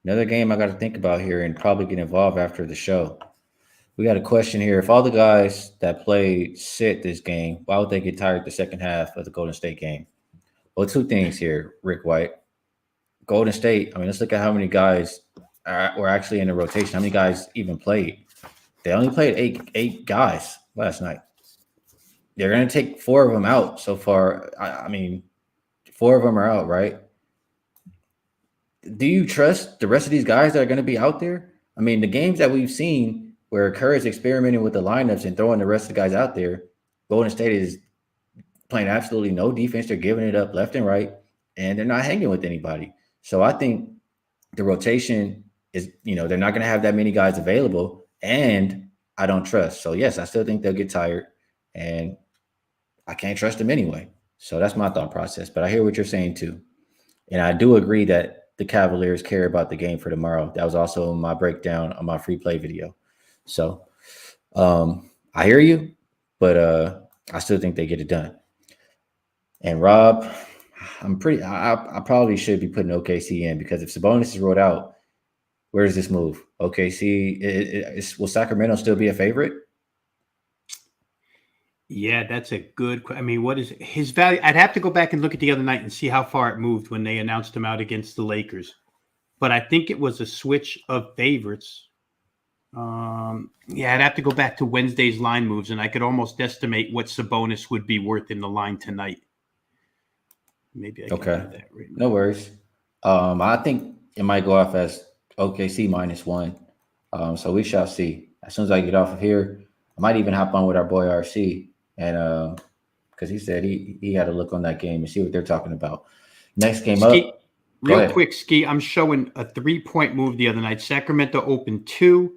another game I got to think about here and probably get involved after the show. We got a question here. If all the guys that played sit this game, why would they get tired the second half of the Golden State game? Well, two things here, Rick White. Golden State, I mean, let's look at how many guys were actually in the rotation. How many guys even played? They only played eight guys last night. They're going to take four of them out so far. I mean, four of them are out, right? Do you trust the rest of these guys that are going to be out there? I mean, the games that we've seen where Kerr is experimenting with the lineups and throwing the rest of the guys out there, Golden State is playing absolutely no defense. They're giving it up left and right, and they're not hanging with anybody. So I think the rotation is, they're not going to have that many guys available, and I don't trust. So, yes, I still think they'll get tired, and I can't trust them anyway. So that's my thought process. But I hear what you're saying, too. And I do agree that the Cavaliers care about the game for tomorrow. That was also my breakdown on my free play video. So I hear you, but I still think they get it done. And Rob, I probably should be putting OKC in, because if Sabonis is rolled out, where does this move? OKC, will Sacramento still be a favorite? Yeah, that's a good. I mean, what is his value? I'd have to go back and look at the other night and see how far it moved when they announced him out against the Lakers. But I think it was a switch of favorites. I'd have to go back to Wednesday's line moves, and I could almost estimate what Sabonis would be worth in the line tonight. Maybe I can do that right now. No worries. I think it might go off as OKC -1. So we shall see. As soon as I get off of here, I might even hop on with our boy RC, and because he said he had a look on that game and see what they're talking about. Next game up. Real quick, Ski, I'm showing a 3-point move the other night. Sacramento opened 2.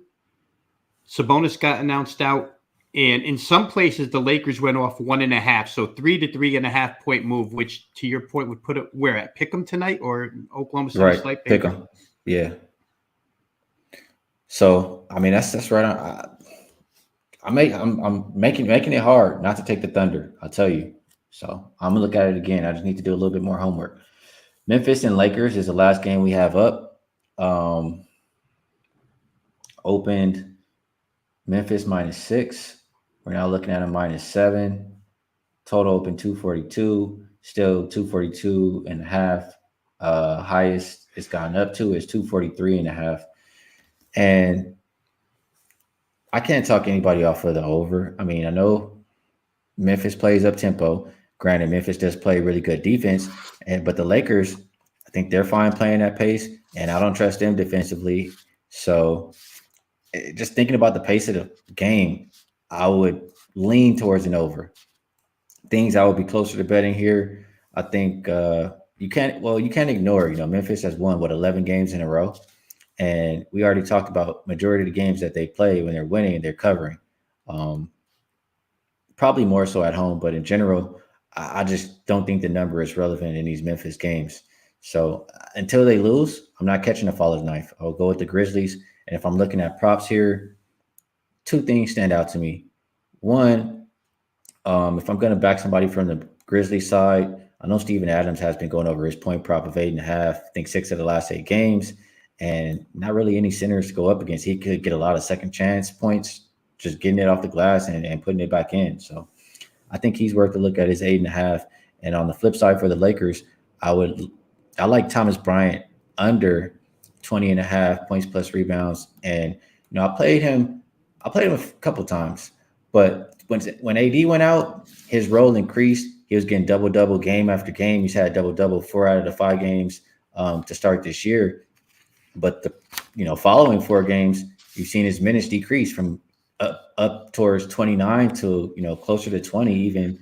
Sabonis got announced out. And in some places, the Lakers went off 1.5. So 3 to 3.5 point move, which to your point would put it where at? Pick 'em tonight or Oklahoma City? Right, pick 'em. Yeah. So I mean that's right on. I'm making it hard not to take the Thunder. I'll tell you. So I'm gonna look at it again. I just need to do a little bit more homework. Memphis and Lakers is the last game we have up. Opened Memphis -6. We're now looking at a -7. Total open 242. Still 242.5. Highest it's gone up to is 243.5. And I can't talk anybody off of the over. I mean, I know Memphis plays up tempo. Granted, Memphis does play really good defense, but the Lakers, I think they're fine playing that pace, and I don't trust them defensively. So just thinking about the pace of the game, I would lean towards an over. Things I would be closer to betting here. I think you can't ignore, Memphis has won 11 games in a row. And we already talked about majority of the games that they play when they're winning, they're covering. Probably more so at home, but in general, I just don't think the number is relevant in these Memphis games. So until they lose, I'm not catching a faller's knife. I'll go with the Grizzlies. And if I'm looking at props here, two things stand out to me. One, if I'm going to back somebody from the Grizzlies side, I know Steven Adams has been going over his point prop of 8.5. I think 6 of the last 8 games. And not really any centers to go up against. He could get a lot of second chance points, just getting it off the glass and putting it back in. So I think he's worth a look at his 8.5. And on the flip side for the Lakers, I like Thomas Bryant under 20.5 points plus rebounds. And I played him a couple times, but when AD went out, his role increased. He was getting double game after game. He's had double 4 out of the 5 games to start this year. But the following 4 games, you've seen his minutes decrease from up towards 29 to closer to 20, even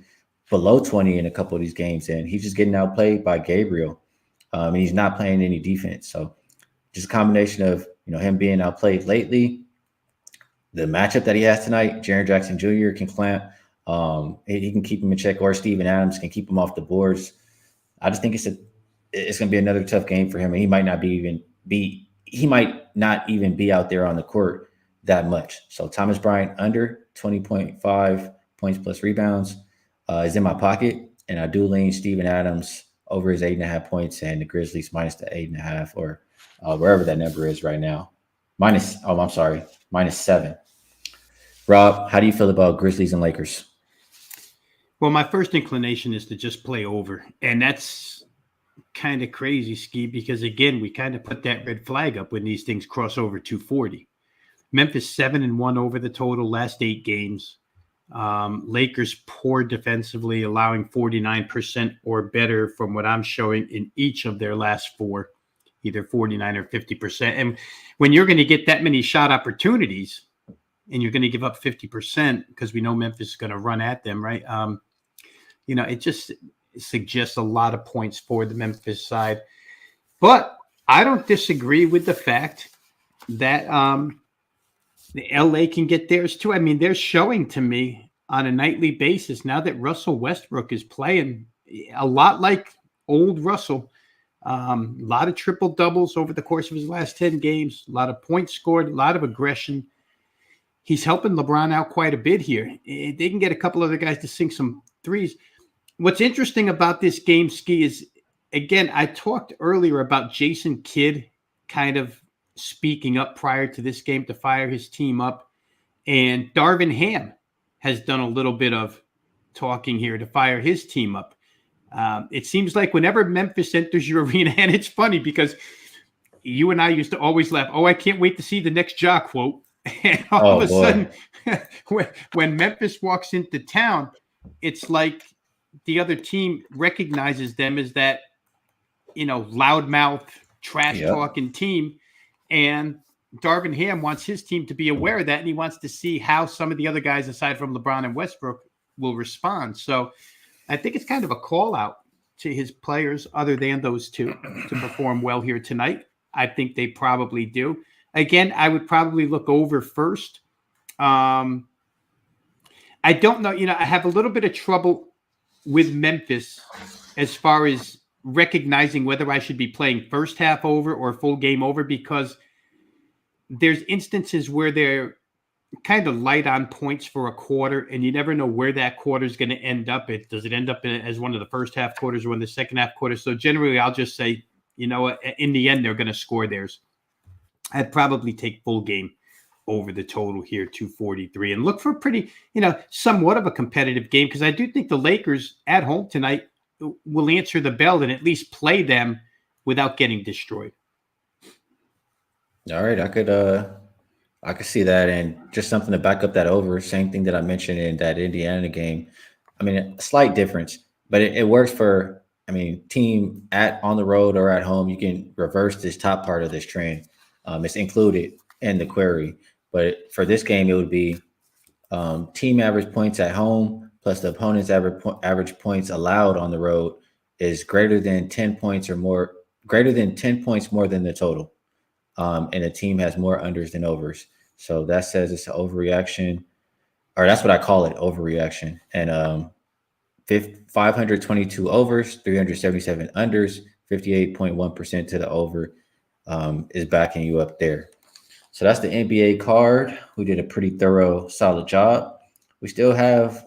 below 20 in a couple of these games, and he's just getting outplayed by Gabriel, and he's not playing any defense. So just a combination of him being outplayed lately, the matchup that he has tonight, Jaren Jackson Jr. can clamp, he can keep him in check, or Steven Adams can keep him off the boards. I just think it's going to be another tough game for him, and he might not even be out there on the court that much. So Thomas Bryant under 20.5 points plus rebounds is in my pocket, and I do lean Steven Adams over his 8.5 points and the Grizzlies minus the 8.5 or wherever that number is right now. -7. Rob, how do you feel about Grizzlies and Lakers? Well, my first inclination is to just play over. And that's kind of crazy, Ski, because again, we kind of put that red flag up when these things cross over 240. Memphis 7-1 over the total last 8 games. Lakers poor defensively, allowing 49% or better from what I'm showing in each of their last 4, either 49 or 50%. And when you're going to get that many shot opportunities and you're going to give up 50% because we know Memphis is going to run at them, right? It just suggests a lot of points for the Memphis side. But I don't disagree with the fact that the LA can get theirs too. I mean, they're showing to me on a nightly basis now that Russell Westbrook is playing a lot like old Russell. A lot of triple doubles over the course of his last 10 games, a lot of points scored, a lot of aggression. He's helping LeBron out quite a bit here. They can get a couple other guys to sink some threes. What's interesting about this game, Ski, is, again, I talked earlier about Jason Kidd kind of speaking up prior to this game to fire his team up. And Darvin Ham has done a little bit of talking here to fire his team up. It seems like whenever Memphis enters your arena, and it's funny because you and I used to always laugh, I can't wait to see the next Ja quote. And all of a sudden, when Memphis walks into town, it's like the other team recognizes them as that, loudmouth, trash-talking team. And Darvin Ham wants his team to be aware of that, and he wants to see how some of the other guys, aside from LeBron and Westbrook, will respond. So I think it's kind of a call-out to his players, other than those two, to perform well here tonight. I think they probably do. Again, I would probably look over first. I don't know. I have a little bit of trouble with Memphis as far as recognizing whether I should be playing first half over or full game over, because there's instances where they're kind of light on points for a quarter, and you never know where that quarter is going to end up. Does it end up as one of the first half quarters or one of the second half quarters? So generally, I'll just say, in the end, they're going to score theirs. I'd probably take full game over the total here, 243, and look for a pretty, somewhat of a competitive game, because I do think the Lakers at home tonight will answer the bell and at least play them without getting destroyed. All right, I could see that, and just something to back up that over. Same thing that I mentioned in that Indiana game. I mean, a slight difference, but it works for. I mean, team on the road or at home, you can reverse this top part of this trend. It's included in the query, but for this game, it would be team average points at home plus the opponent's average points allowed on the road is greater than 10 points or more, greater than 10 points more than the total. And a team has more unders than overs. So that says it's an overreaction, or that's what I call it, overreaction. And 522 overs, 377 unders, 58.1% to the over is backing you up there. So that's the NBA card. We did a pretty thorough, solid job. We still have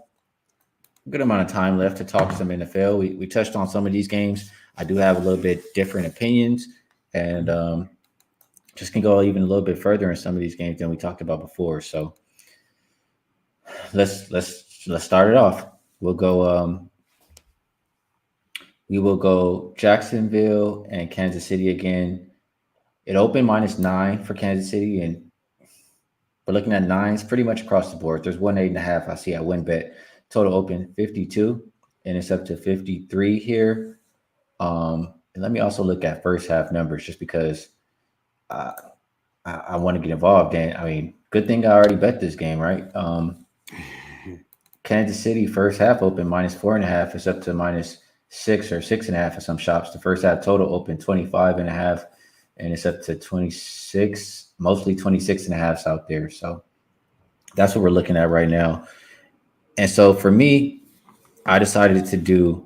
a good amount of time left to talk some NFL. We touched on some of these games. I do have a little bit different opinions, and just can go even a little bit further in some of these games than we talked about before. So let's start it off. We'll go. We will go Jacksonville and Kansas City again. It opened -9 for Kansas City, and we're looking at nines pretty much across the board. There's 1.8.5 I see at WinBet. Total open 52, and it's up to 53 here. And let me also look at first half numbers, just because I want to get involved. And I mean, good thing I already bet this game, right? Kansas City first half open -4.5. It's up to -6 or 6.5 at some shops. The first half total open 25.5, and it's up to 26, mostly 26.5 out there. So that's what we're looking at right now. And so for me, I decided to do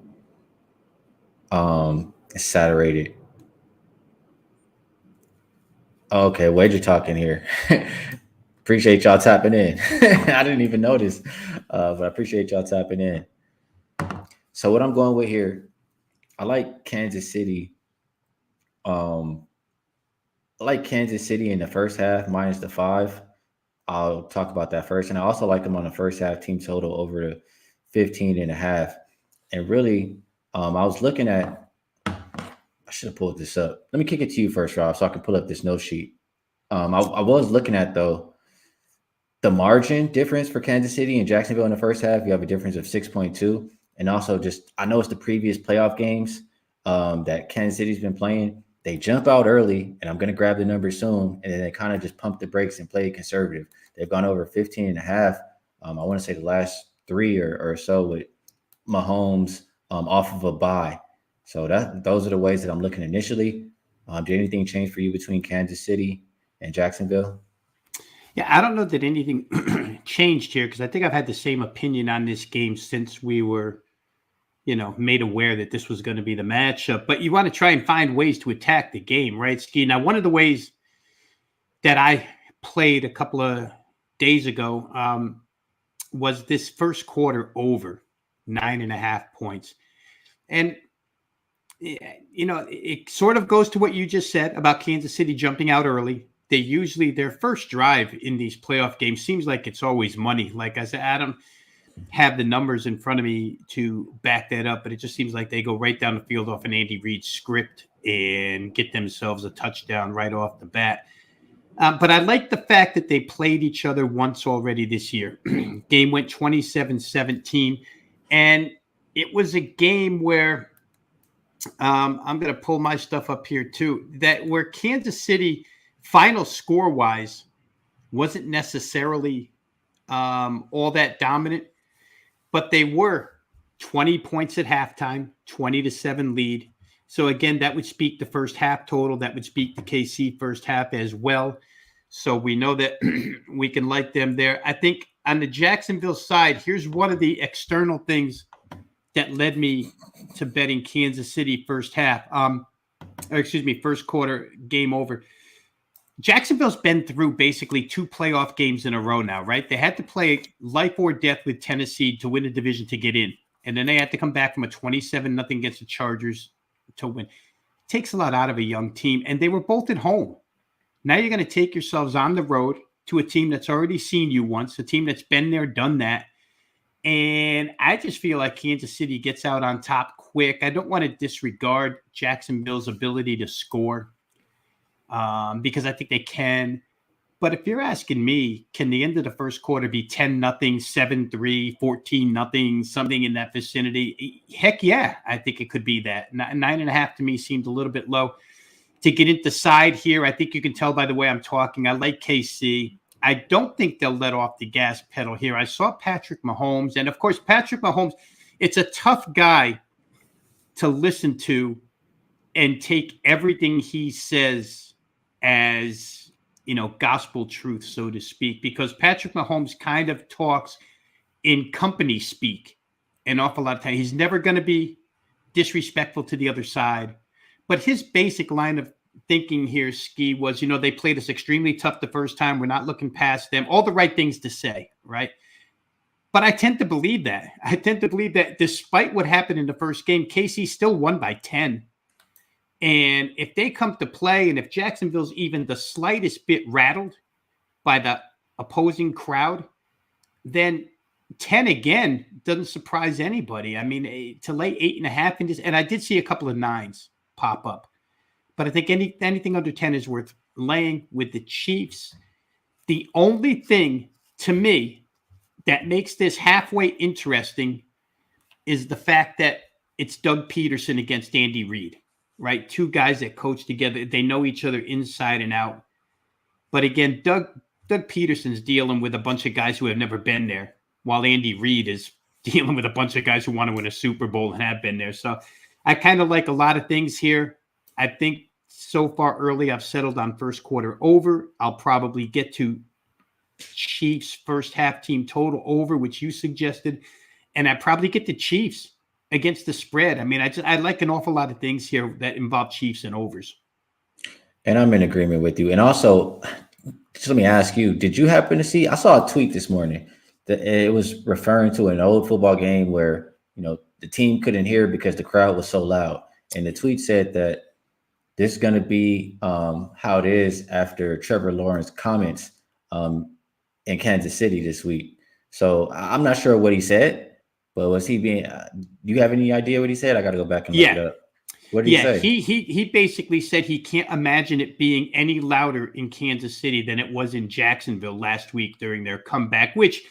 saturated. Okay, wager talking here. Appreciate y'all tapping in. I didn't even notice, but I appreciate y'all tapping in. So what I'm going with here, I like Kansas City. I like Kansas City in the first half -5. I'll talk about that first. And I also like them on the first half team total over the 15.5. And really, I was looking at, I should have pulled this up. Let me kick it to you first, Rob, so I can pull up this note sheet. I was looking at, though, the margin difference for Kansas City and Jacksonville in the first half. You have a difference of 6.2. And also just, I know it's the previous playoff games that Kansas City's been playing. They jump out early, and I'm going to grab the number soon, and then they kind of just pump the brakes and play conservative. They've gone over 15.5. I want to say the last three or so with Mahomes off of a bye. So those are the ways that I'm looking initially. Did anything change for you between Kansas City and Jacksonville? Yeah, I don't know that anything changed here because I think I've had the same opinion on this game since we were, made aware that this was going to be the matchup. But you want to try and find ways to attack the game, right, Ski? Now, one of the ways that I played a couple of days ago was this first quarter over 9.5 points. And, it sort of goes to what you just said about Kansas City jumping out early. They usually, their first drive in these playoff games seems like it's always money. Like I said, Adam, have the numbers in front of me to back that up, but it just seems like they go right down the field off an Andy Reid script and get themselves a touchdown right off the bat. But I like the fact that they played each other once already this year. Game went 27-17, and it was a game where I'm going to pull my stuff up here too, where Kansas City final score-wise wasn't necessarily all that dominant, but they were 20 points at halftime, 20-7 lead. So again, that would speak the first half total. That would speak the KC first half as well. So we know that we can like them there. I think on the Jacksonville side, here's one of the external things that led me to betting Kansas City first half. First quarter, game over. Jacksonville's been through basically 2 playoff games in a row now, right? They had to play life or death with Tennessee to win a division to get in. And then they had to come back from a 27-0 against the Chargers to win. It takes a lot out of a young team. And they were both at home. Now you're going to take yourselves on the road to a team that's already seen you once, a team that's been there, done that. And I just feel like Kansas City gets out on top quick. I don't want to disregard Jacksonville's ability to score. Because I think they can. But if you're asking me, can the end of the first quarter be 10-0, 7-3, 14-0, something in that vicinity? Heck yeah, I think it could be that. 9.5 to me seemed a little bit low. To get into side here, I think you can tell by the way I'm talking. I like KC. I don't think they'll let off the gas pedal here. I saw Patrick Mahomes. And, of course, Patrick Mahomes, it's a tough guy to listen to and take everything he says as, gospel truth, so to speak, because Patrick Mahomes kind of talks in company speak an awful lot of time. He's never going to be disrespectful to the other side. But his basic line of thinking here, Ski, was, they played us extremely tough the first time. We're not looking past them. All the right things to say, right? But I tend to believe that. I tend to believe that despite what happened in the first game, KC still won by 10. And if they come to play, and if Jacksonville's even the slightest bit rattled by the opposing crowd, then 10 again doesn't surprise anybody. I mean, to lay 8.5 in this, and I did see a couple of 9s pop up, but I think anything under 10 is worth laying with the Chiefs. The only thing to me that makes this halfway interesting is the fact that it's Doug Peterson against Andy Reid. Right? 2 guys that coach together. They know each other inside and out. But again, Doug Peterson's dealing with a bunch of guys who have never been there, while Andy Reid is dealing with a bunch of guys who want to win a Super Bowl and have been there. So I kind of like a lot of things here. I think so far early, I've settled on first quarter over. I'll probably get to Chiefs first half team total over, which you suggested. And I probably get the Chiefs against the spread. I mean, I like an awful lot of things here that involve Chiefs and overs. And I'm in agreement with you. And also, just let me ask you, did you happen to see, I saw a tweet this morning that it was referring to an old football game where, the team couldn't hear because the crowd was so loud. And the tweet said that this is going to be how it is after Trevor Lawrence comments in Kansas City this week. So I'm not sure what he said, but was he being? Do you have any idea what he said? I got to go back and look it Yeah. up. What did he Yeah, say? he basically said he can't imagine it being any louder in Kansas City than it was in Jacksonville last week during their comeback, which,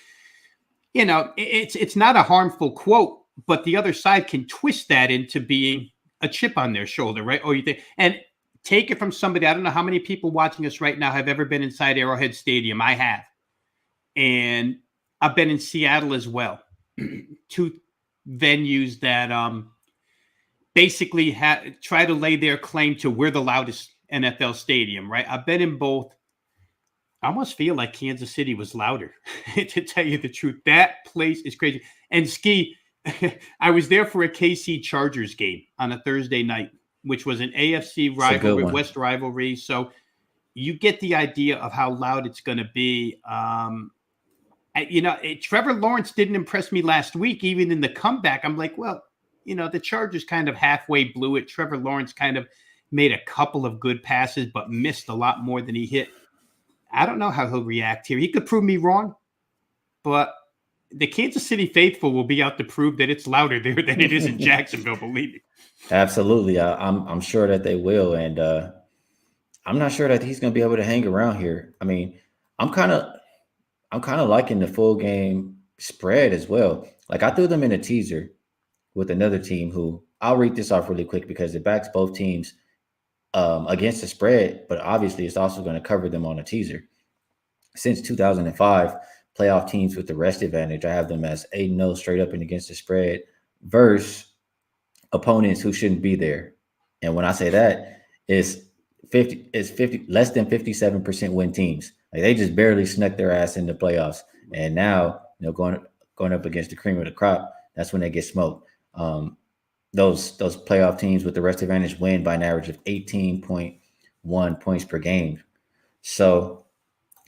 it's not a harmful quote, but the other side can twist that into being a chip on their shoulder, right? Or you think, and take it from somebody. I don't know how many people watching us right now have ever been inside Arrowhead Stadium. I have. And I've been in Seattle as well. Two venues that basically try to lay their claim to we're the loudest NFL stadium, right? I've been in both. I almost feel like Kansas City was louder, to tell you the truth. That place is crazy. And Ski, I was there for a KC Chargers game on a Thursday night, which was an AFC rivalry, West rivalry. So you get the idea of how loud it's going to be. Trevor Lawrence didn't impress me last week, even in the comeback. I'm like, well, the Chargers kind of halfway blew it. Trevor Lawrence kind of made a couple of good passes, but missed a lot more than he hit. I don't know how he'll react here. He could prove me wrong, but the Kansas City faithful will be out to prove that it's louder there than it is in Jacksonville, believe me. Absolutely. I'm sure that they will. And I'm not sure that he's going to be able to hang around here. I mean, I'm kind of liking the full game spread as well. Like I threw them in a teaser with another team who I'll read this off really quick because it backs both teams against the spread, but obviously it's also going to cover them on a teaser. Since 2005, playoff teams with the rest advantage, I have them as 8-0 straight up and against the spread versus opponents who shouldn't be there. And when I say that, it's 50 less than 57% win teams. Like they just barely snuck their ass in the playoffs. And now, going up against the cream of the crop, that's when they get smoked. Those playoff teams with the rest advantage win by an average of 18.1 points per game. So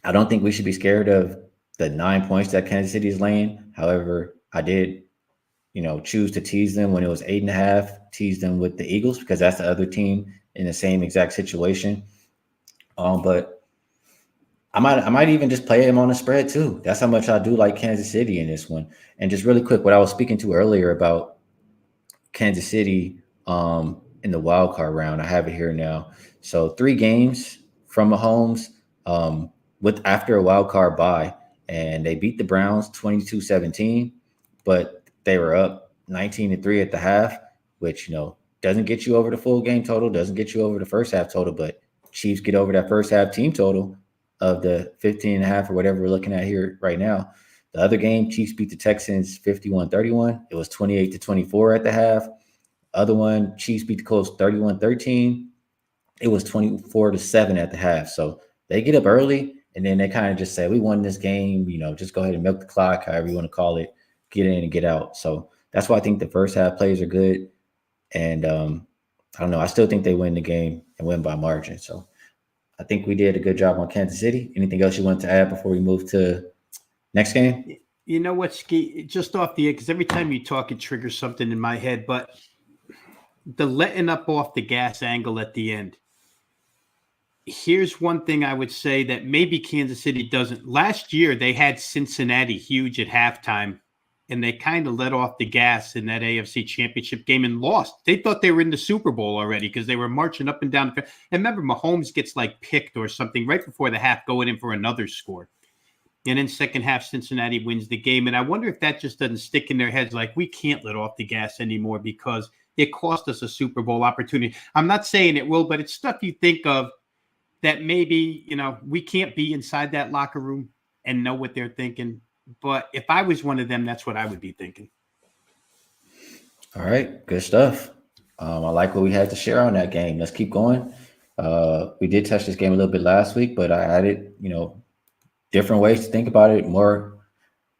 I don't think we should be scared of the 9 points that Kansas City is laying. However, I did, choose to tease them when it was 8.5, tease them with the Eagles because that's the other team in the same exact situation. But I might even just play him on the spread too. That's how much I do like Kansas City in this one. And just really quick, what I was speaking to earlier about Kansas City in the wild card round, I have it here now. So 3 games from Mahomes with after a wild card bye, and they beat the Browns 22-17, but they were up 19-3 at the half, which doesn't get you over the full game total, doesn't get you over the first half total, but Chiefs get over that first half team total of the 15.5 or whatever we're looking at here right now. The other game, Chiefs beat the Texans 51-31. It was 28-24 at the half. Other one, Chiefs beat the Colts 31-13. It was 24-7 at the half. So they get up early, and then they kind of just say, we won this game, just go ahead and milk the clock, however you want to call it, get in and get out. So that's why I think the first half plays are good. And I don't know. I still think they win the game and win by margin. So I think we did a good job on Kansas City. Anything else you want to add before we move to next game? You know what, Ski? Just off the air, because every time you talk, it triggers something in my head. But the letting up off the gas angle at the end. Here's one thing I would say that maybe Kansas City doesn't. Last year, they had Cincinnati huge at halftime, and they kind of let off the gas in that AFC Championship game and lost. They thought they were in the Super Bowl already because they were marching up and down. And remember, Mahomes gets picked or something right before the half, going in for another score. And then second half, Cincinnati wins the game. And I wonder if that just doesn't stick in their heads, we can't let off the gas anymore because it cost us a Super Bowl opportunity. I'm not saying it will, but it's stuff you think of that maybe, we can't be inside that locker room and know what they're thinking. But if I was one of them, that's what I would be thinking. All right, good stuff. I like what we had to share on that game. Let's keep going. We did touch this game a little bit last week, but I added, different ways to think about it, more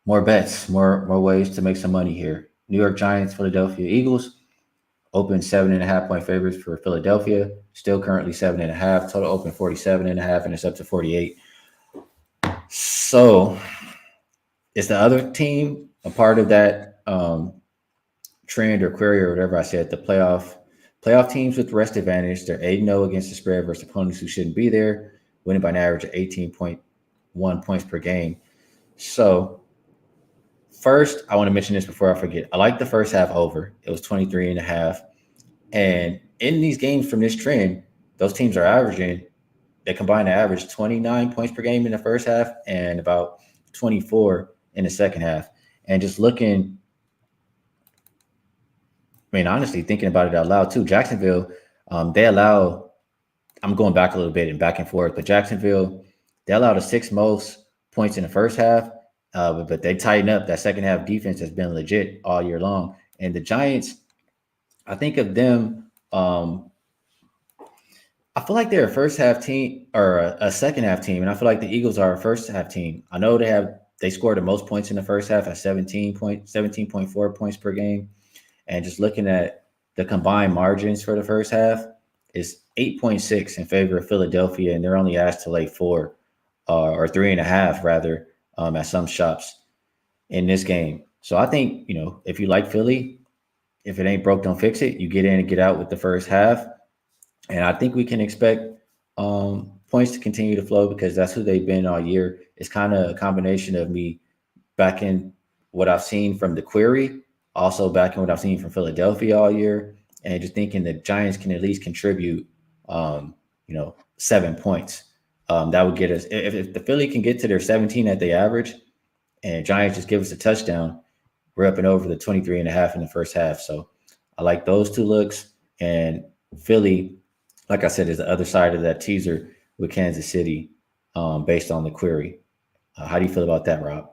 bets, more ways to make some money here. New York Giants, Philadelphia Eagles, open 7.5 point favorites for Philadelphia, still currently 7.5, total open 47.5, and it's up to 48. So is the other team a part of that trend or query or whatever I said, the playoff teams with rest advantage, they're 8-0 against the spread versus opponents who shouldn't be there, winning by an average of 18.1 points per game. So first, I want to mention this before I forget. I like the first half over. It was 23.5. And in these games from this trend, those teams are averaging, they combine to average 29 points per game in the first half and about 24 in the second half. And just looking, I mean, honestly, thinking about it out loud too, Jacksonville, they allow, I'm going back a little bit and back and forth, but Jacksonville, they allow the sixth most points in the first half, but they tighten up. That second half defense has been legit all year long. And the Giants, I think of them, I feel like they're a first half team or a second half team, and I feel like the Eagles are a first half team. I know they scored the most points in the first half at 17.4 points per game. And just looking at the combined margins for the first half is 8.6 in favor of Philadelphia, and they're only asked to lay 4 or 3.5 rather at some shops in this game. So I think, if you like Philly, if it ain't broke, don't fix it. You get in and get out with the first half. And I think we can expect points to continue to flow because that's who they've been all year. It's kind of a combination of me backing what I've seen from the Query, also backing what I've seen from Philadelphia all year, and just thinking the Giants can at least contribute, 7 points. That would get us, if the Philly can get to their 17 that they average and Giants just give us a touchdown, we're up and over the 23.5 in the first half. So I like those two looks. And Philly, like I said, is the other side of that teaser with Kansas City based on the Query. How do you feel about that, Rob?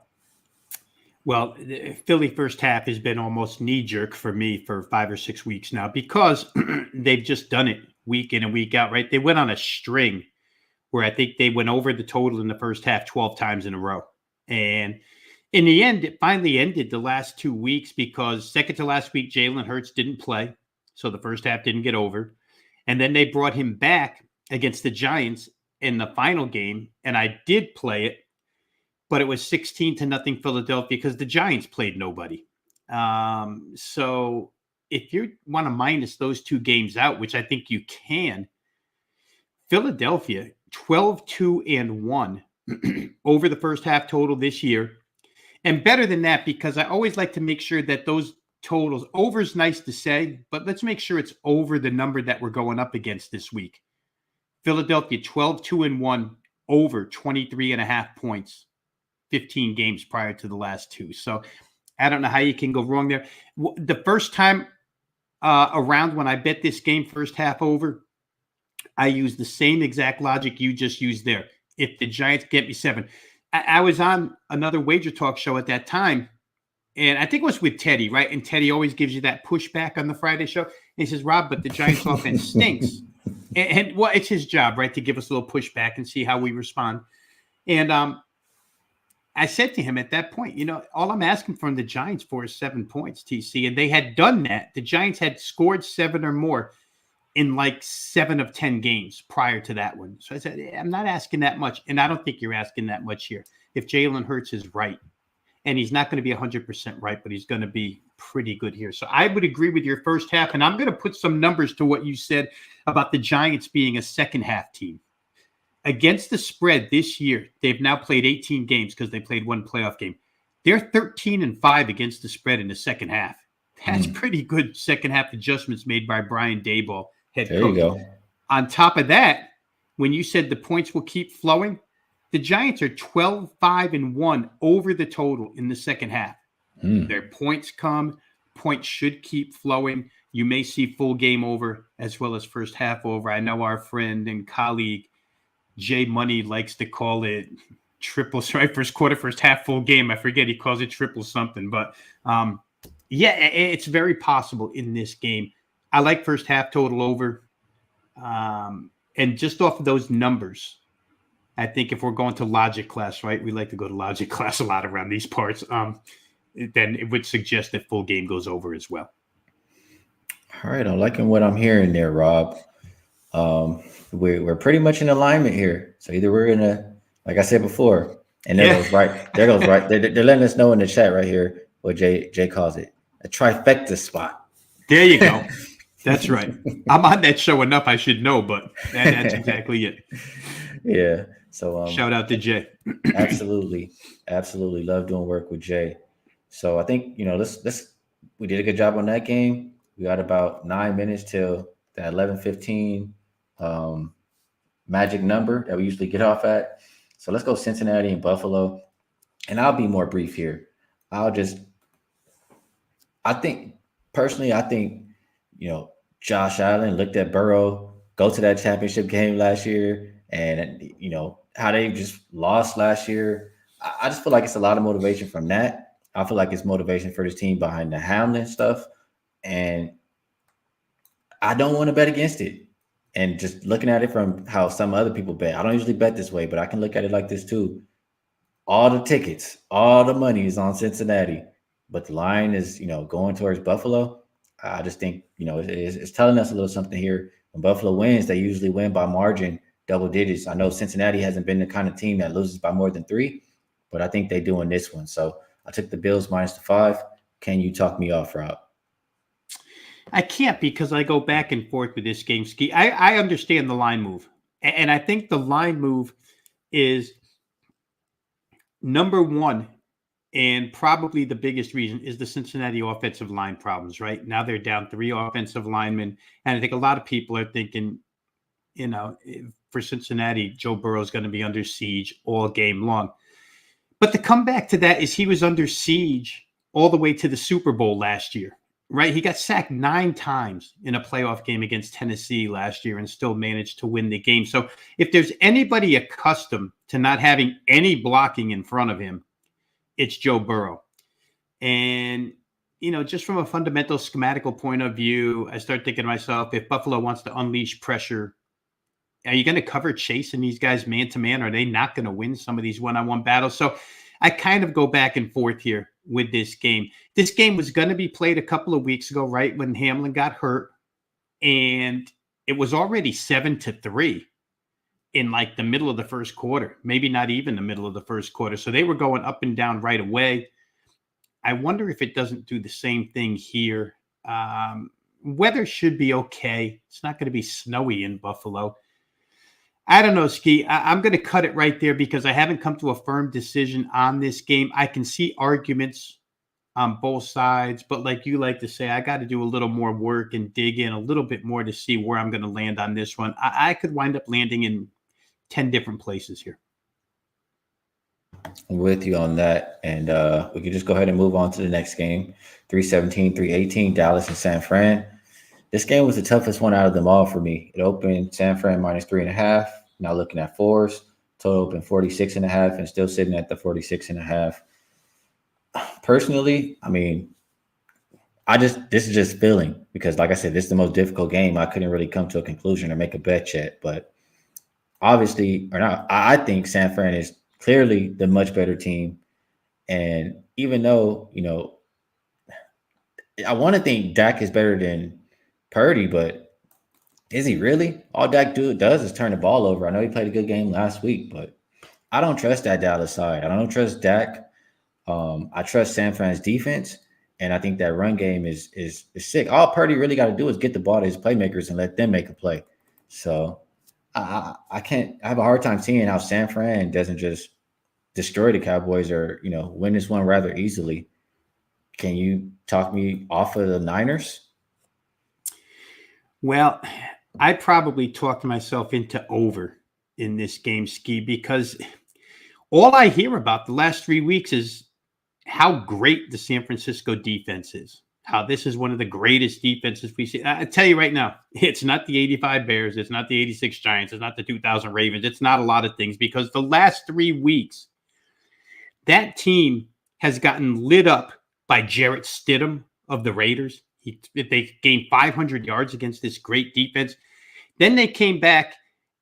Well, the Philly first half has been almost knee-jerk for me for 5 or 6 weeks now because they've just done it week in and week out, right? They went on a string where I think they went over the total in the first half 12 times in a row. And in the end, it finally ended the last 2 weeks because second to last week, Jalen Hurts didn't play. So the first half didn't get over. And then they brought him back against the Giants in the final game. And I did play it, but it was 16-0 Philadelphia because the Giants played nobody. So if you want to minus those 2 games out, which I think you can, Philadelphia 12-2-1 over the first half total this year. And better than that, because I always like to make sure that those totals, over is nice to say, but let's make sure it's over the number that we're going up against this week. Philadelphia 12-2-1 over 23.5 points, 15 games prior to the last 2. So I don't know how you can go wrong there. The first time around when I bet this game first half over, I used the same exact logic you just used there. If the Giants get me 7, I was on another wager talk show at that time, and I think it was with Teddy, right? And Teddy always gives you that pushback on the Friday show. And he says, Rob, but the Giants offense stinks. And well, it's his job, right, to give us a little pushback and see how we respond. And I said to him at that point, all I'm asking from the Giants for is 7 points, TC. And they had done that. The Giants had scored 7 or more in like 7 of 10 games prior to that one. So I said, I'm not asking that much. And I don't think you're asking that much here. If Jalen Hurts is right, and he's not going to be 100% right, but he's going to be pretty good here. So I would agree with your first half. And I'm going to put some numbers to what you said about the Giants being a second half team. Against the spread this year, they've now played 18 games because they played 1 playoff game. They're 13-5 against the spread in the second half. That's pretty good second half adjustments made by Brian Daboll, head coach. There you go. On top of that, when you said the points will keep flowing, the Giants are 12-5-1 over the total in the second half. Their points points should keep flowing. You may see full game over as well as first half over. I know our friend and colleague Jay Money likes to call it triples, right? First quarter, first half, full game. I forget, he calls it triple something. But yeah, it's very possible in this game. I like first half total over. And just off of those numbers, I think if we're going to logic class, right? We like to go to logic class a lot around these parts. Then it would suggest that full game goes over as well. All right. I'm liking what I'm hearing there, Rob. We're pretty much in alignment here. So either we're going to, like I said before, and there goes right. They're letting us know in the chat right here what Jay calls it, a trifecta spot. There you go. That's right. I'm on that show enough, I should know, but that's exactly it. Yeah. So Shout out to Jay. absolutely, absolutely love doing work with Jay. So I think let's we did a good job on that game. We got about 9 minutes till the 11:15 um, magic number that we usually get off at. So let's go Cincinnati and Buffalo, and I'll be more brief here. I'll just I think personally, I think Josh Allen looked at Burrow go to that championship game last year, and how they just lost last year. I just feel like it's a lot of motivation from that. I feel like it's motivation for this team behind the Hamlin stuff, and I don't want to bet against it. And just looking at it from how some other people bet, I don't usually bet this way, but I can look at it like this too. All the tickets, all the money is on Cincinnati, but the line is, going towards Buffalo. I just think, it's telling us a little something here. When Buffalo wins, they usually win by margin, double digits. I know Cincinnati hasn't been the kind of team that loses by more than 3, but I think they do in this one. So I took the Bills minus the 5. Can you talk me off, Rob? I can't because I go back and forth with this game, Ski. I understand the line move. And I think the line move is number one, and probably the biggest reason is the Cincinnati offensive line problems, right? Now they're down 3 offensive linemen. And I think a lot of people are thinking, for Cincinnati, Joe Burrow is going to be under siege all game long. But the comeback to that is he was under siege all the way to the Super Bowl last year, right? He got sacked 9 times in a playoff game against Tennessee last year and still managed to win the game. So if there's anybody accustomed to not having any blocking in front of him, it's Joe Burrow. And, just from a fundamental schematical point of view, I start thinking to myself, if Buffalo wants to unleash pressure, are you going to cover Chase and these guys man to man? Are they not going to win some of these one-on-one battles? So I kind of go back and forth here with this game. This game was going to be played a couple of weeks ago, right, when Hamlin got hurt. And it was already 7-3 in like the middle of the first quarter, maybe not even the middle of the first quarter. So they were going up and down right away. I wonder if it doesn't do the same thing here. Weather should be okay. It's not going to be snowy in Buffalo. I don't know, Ski. I'm going to cut it right there because I haven't come to a firm decision on this game. I can see arguments on both sides, but like you like to say, I got to do a little more work and dig in a little bit more to see where I'm going to land on this one. I could wind up landing in 10 different places here. I'm with you on that. And we can just go ahead and move on to the next game. 317, 318, Dallas and San Fran. This game was the toughest one out of them all for me. It opened San Fran minus 3.5. Now looking at 4s. Total open 46.5 and still sitting at the 46.5. Personally, I mean, this is just feeling because, like I said, this is the most difficult game. I couldn't really come to a conclusion or make a bet yet, but obviously, or not, I think San Fran is clearly the much better team. And even though, I want to think Dak is better than Purdy, but is he really? All Dak does is turn the ball over. I know he played a good game last week, but I don't trust that Dallas side. I don't trust Dak. I trust San Fran's defense, and I think that run game is sick. All Purdy really got to do is get the ball to his playmakers and let them make a play. So I have a hard time seeing how San Fran doesn't just destroy the Cowboys or win this one rather easily. Can you talk me off of the Niners? Well, I probably talked myself into over in this game, Ski, because all I hear about the last 3 weeks is how great the San Francisco defense is, how this is one of the greatest defenses we see. I tell you right now, it's not the 85 Bears. It's not the 86 Giants. It's not the 2000 Ravens. It's not a lot of things because the last 3 weeks, that team has gotten lit up by Jarrett Stidham of the Raiders. They gained 500 yards against this great defense. Then they came back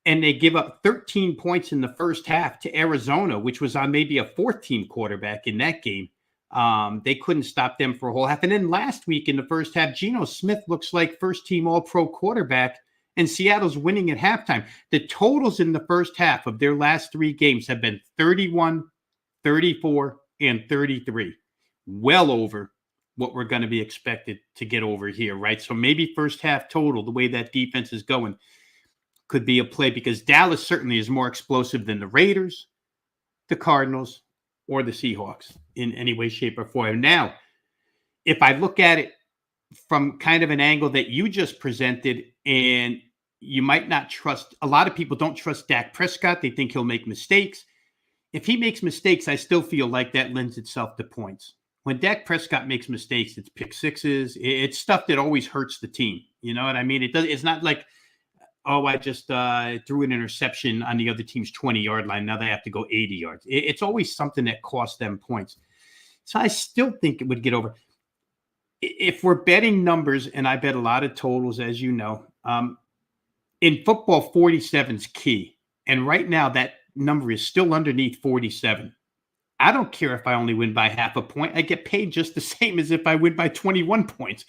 and they give up 13 points in the first half to Arizona, which was on maybe a 4th-team quarterback in that game. They couldn't stop them for a whole half. And then last week in the first half, Geno Smith looks like first-team all-pro quarterback, and Seattle's winning at halftime. The totals in the first half of their last 3 games have been 31, 34, and 33. Well over what we're going to be expected to get over here, right? So maybe first half total, the way that defense is going. could be a play because Dallas certainly is more explosive than the Raiders, the Cardinals, or the Seahawks in any way, shape, or form. Now, if I look at it from kind of an angle that you just presented, and you might not trust, a lot of people don't trust Dak Prescott. They think he'll make mistakes. If he makes mistakes, I still feel like that lends itself to points. When Dak Prescott makes mistakes, it's pick sixes. It's stuff that always hurts the team. You know what I mean? It's not like, oh, I just threw an interception on the other team's 20-yard line. Now they have to go 80 yards. It's always something that costs them points. So I still think it would get over. If we're betting numbers, and I bet a lot of totals, as you know, in football, 47 is key. And right now, that number is still underneath 47. I don't care if I only win by half a point. I get paid just the same as if I win by 21 points.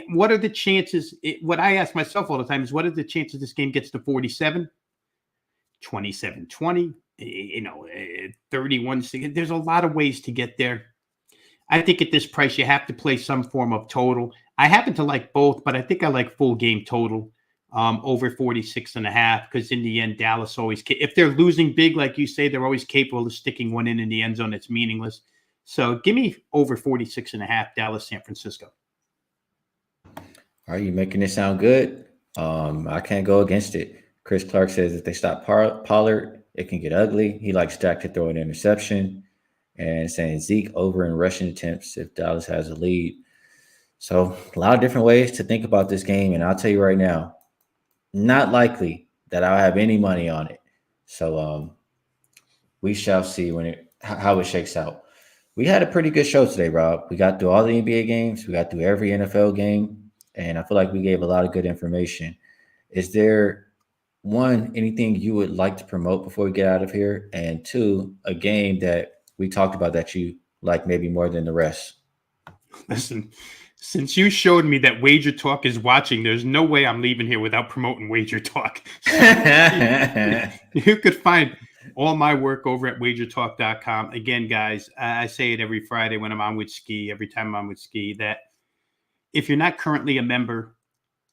What are the chances? What I ask myself all the time is, what are the chances this game gets to 47? 27-20, 31-6. There's a lot of ways to get there. I think at this price, you have to play some form of total. I happen to like both, but I think I like full game total over 46.5, because in the end, Dallas always, if they're losing big, like you say, they're always capable of sticking one in the end zone that's meaningless. So give me over 46.5, Dallas, San Francisco. Are you making it sound good? I can't go against it. Chris Clark says if they stop Pollard, it can get ugly. He likes Dak to throw an interception, and saying Zeke over in rushing attempts if Dallas has a lead. So a lot of different ways to think about this game. And I'll tell you right now, not likely that I'll have any money on it. So we shall see how it shakes out. We had a pretty good show today, Rob. We got through all the NBA games. We got through every NFL game. And I feel like we gave a lot of good information. Is there, one, anything you would like to promote before we get out of here? And two, a game that we talked about that you like maybe more than the rest? Listen, since you showed me that Wager Talk is watching, there's no way I'm leaving here without promoting Wager Talk. You could find all my work over at wagertalk.com. Again, guys, I say it every Friday when I'm on with Ski, every time I'm on with Ski, that if you're not currently a member,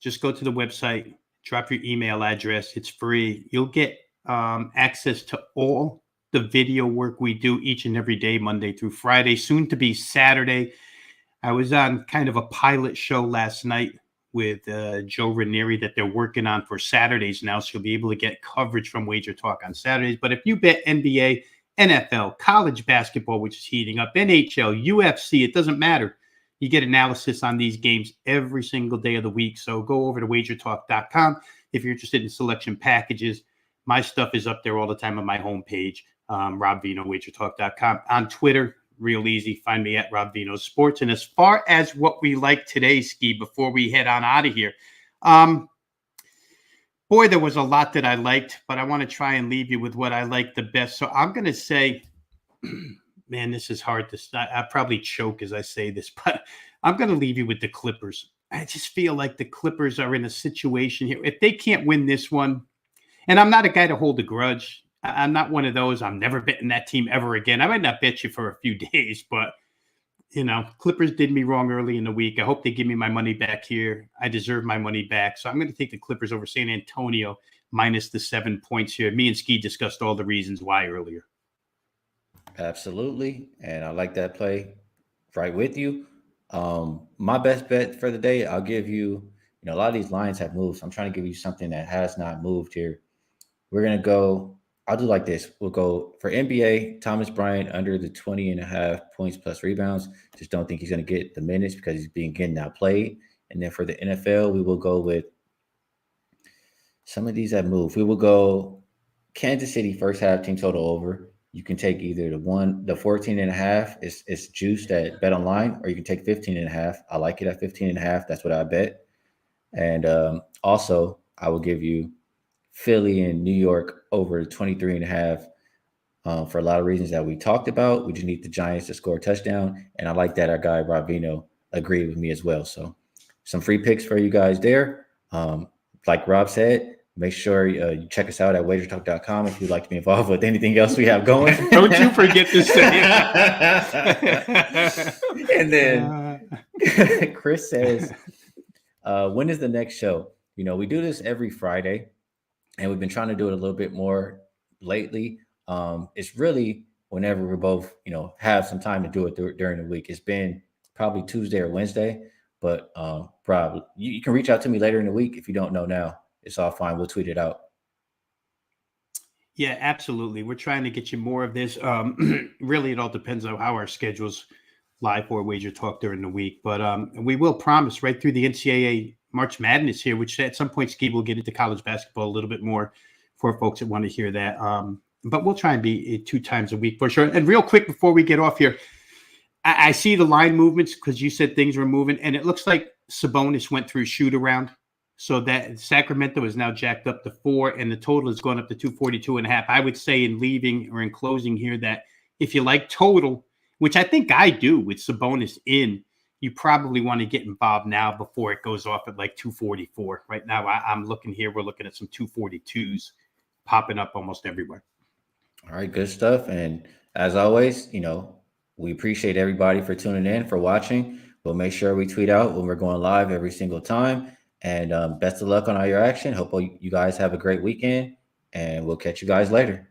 just go to the website, drop your email address. It's free. You'll get access to all the video work we do each and every day, Monday through Friday, soon to be Saturday. I was on kind of a pilot show last night with Joe Ranieri that they're working on for Saturdays now, so you'll be able to get coverage from Wager Talk on Saturdays. But if you bet NBA, NFL, college basketball, which is heating up, NHL, UFC, it doesn't matter. You get analysis on these games every single day of the week. So go over to wagertalk.com if you're interested in selection packages. My stuff is up there all the time on my homepage, Rob Veno, wagertalk.com. On Twitter, real easy. Find me at Rob Veno Sports. And as far as what we like today, Ski, before we head on out of here, boy, there was a lot that I liked, but I want to try and leave you with what I like the best. So I'm going to say, man, this is hard to start. I probably choke as I say this, but I'm going to leave you with the Clippers. I just feel like the Clippers are in a situation here. If they can't win this one, and I'm not a guy to hold a grudge. I'm not one of those. I'm never betting that team ever again. I might not bet you for a few days, but, Clippers did me wrong early in the week. I hope they give me my money back here. I deserve my money back. So I'm going to take the Clippers over San Antonio minus the 7 points here. Me and Ski discussed all the reasons why earlier. Absolutely. And I like that play right with you. My best bet for the day, I'll give you, a lot of these lines have moved. So I'm trying to give you something that has not moved here. We're going to go, I'll do like this. We'll go for NBA, Thomas Bryant under the 20.5 points plus rebounds. Just don't think he's going to get the minutes because he's getting outplayed. And then for the NFL, we will go with some of these that move. We will go Kansas City first half team total over. You can take either the 14.5 is juiced at Bet Online, or you can take 15.5. I like it at 15.5. That's what I bet. And also, I will give you Philly and New York over 23.5 for a lot of reasons that we talked about. We just need the Giants to score a touchdown. And I like that our guy Rob Veno agreed with me as well. So some free picks for you guys there. Like Rob said, make sure you check us out at wagertalk.com if you'd like to be involved with anything else we have going. Don't you forget to say it. And then Chris says, when is the next show? We do this every Friday. and we've been trying to do it a little bit more lately. It's really whenever we're both, have some time to do it during the week. It's been probably Tuesday or Wednesday, but probably you can reach out to me later in the week if you don't know now. It's all fine. We'll tweet it out. Yeah, absolutely. We're trying to get you more of this. Really, it all depends on how our schedules live or wager talk during the week. But we will promise right through the NCAA March Madness here, which at some point, Ski will get into college basketball a little bit more for folks that want to hear that. But we'll try and be 2 times a week for sure. And real quick before we get off here, I see the line movements because you said things were moving, and it looks like Sabonis went through shoot around. So that Sacramento is now jacked up to 4, and the total is going up to 242.5. I would say in leaving or in closing here that if you like total, which I think I do with Sabonis in, you probably want to get involved now before it goes off at like 244. Right now, I'm looking here. We're looking at some 242s popping up almost everywhere. All right, good stuff. And as always, we appreciate everybody for tuning in, for watching. We'll make sure we tweet out when we're going live every single time. And best of luck on all your action. Hope you guys have a great weekend, and we'll catch you guys later.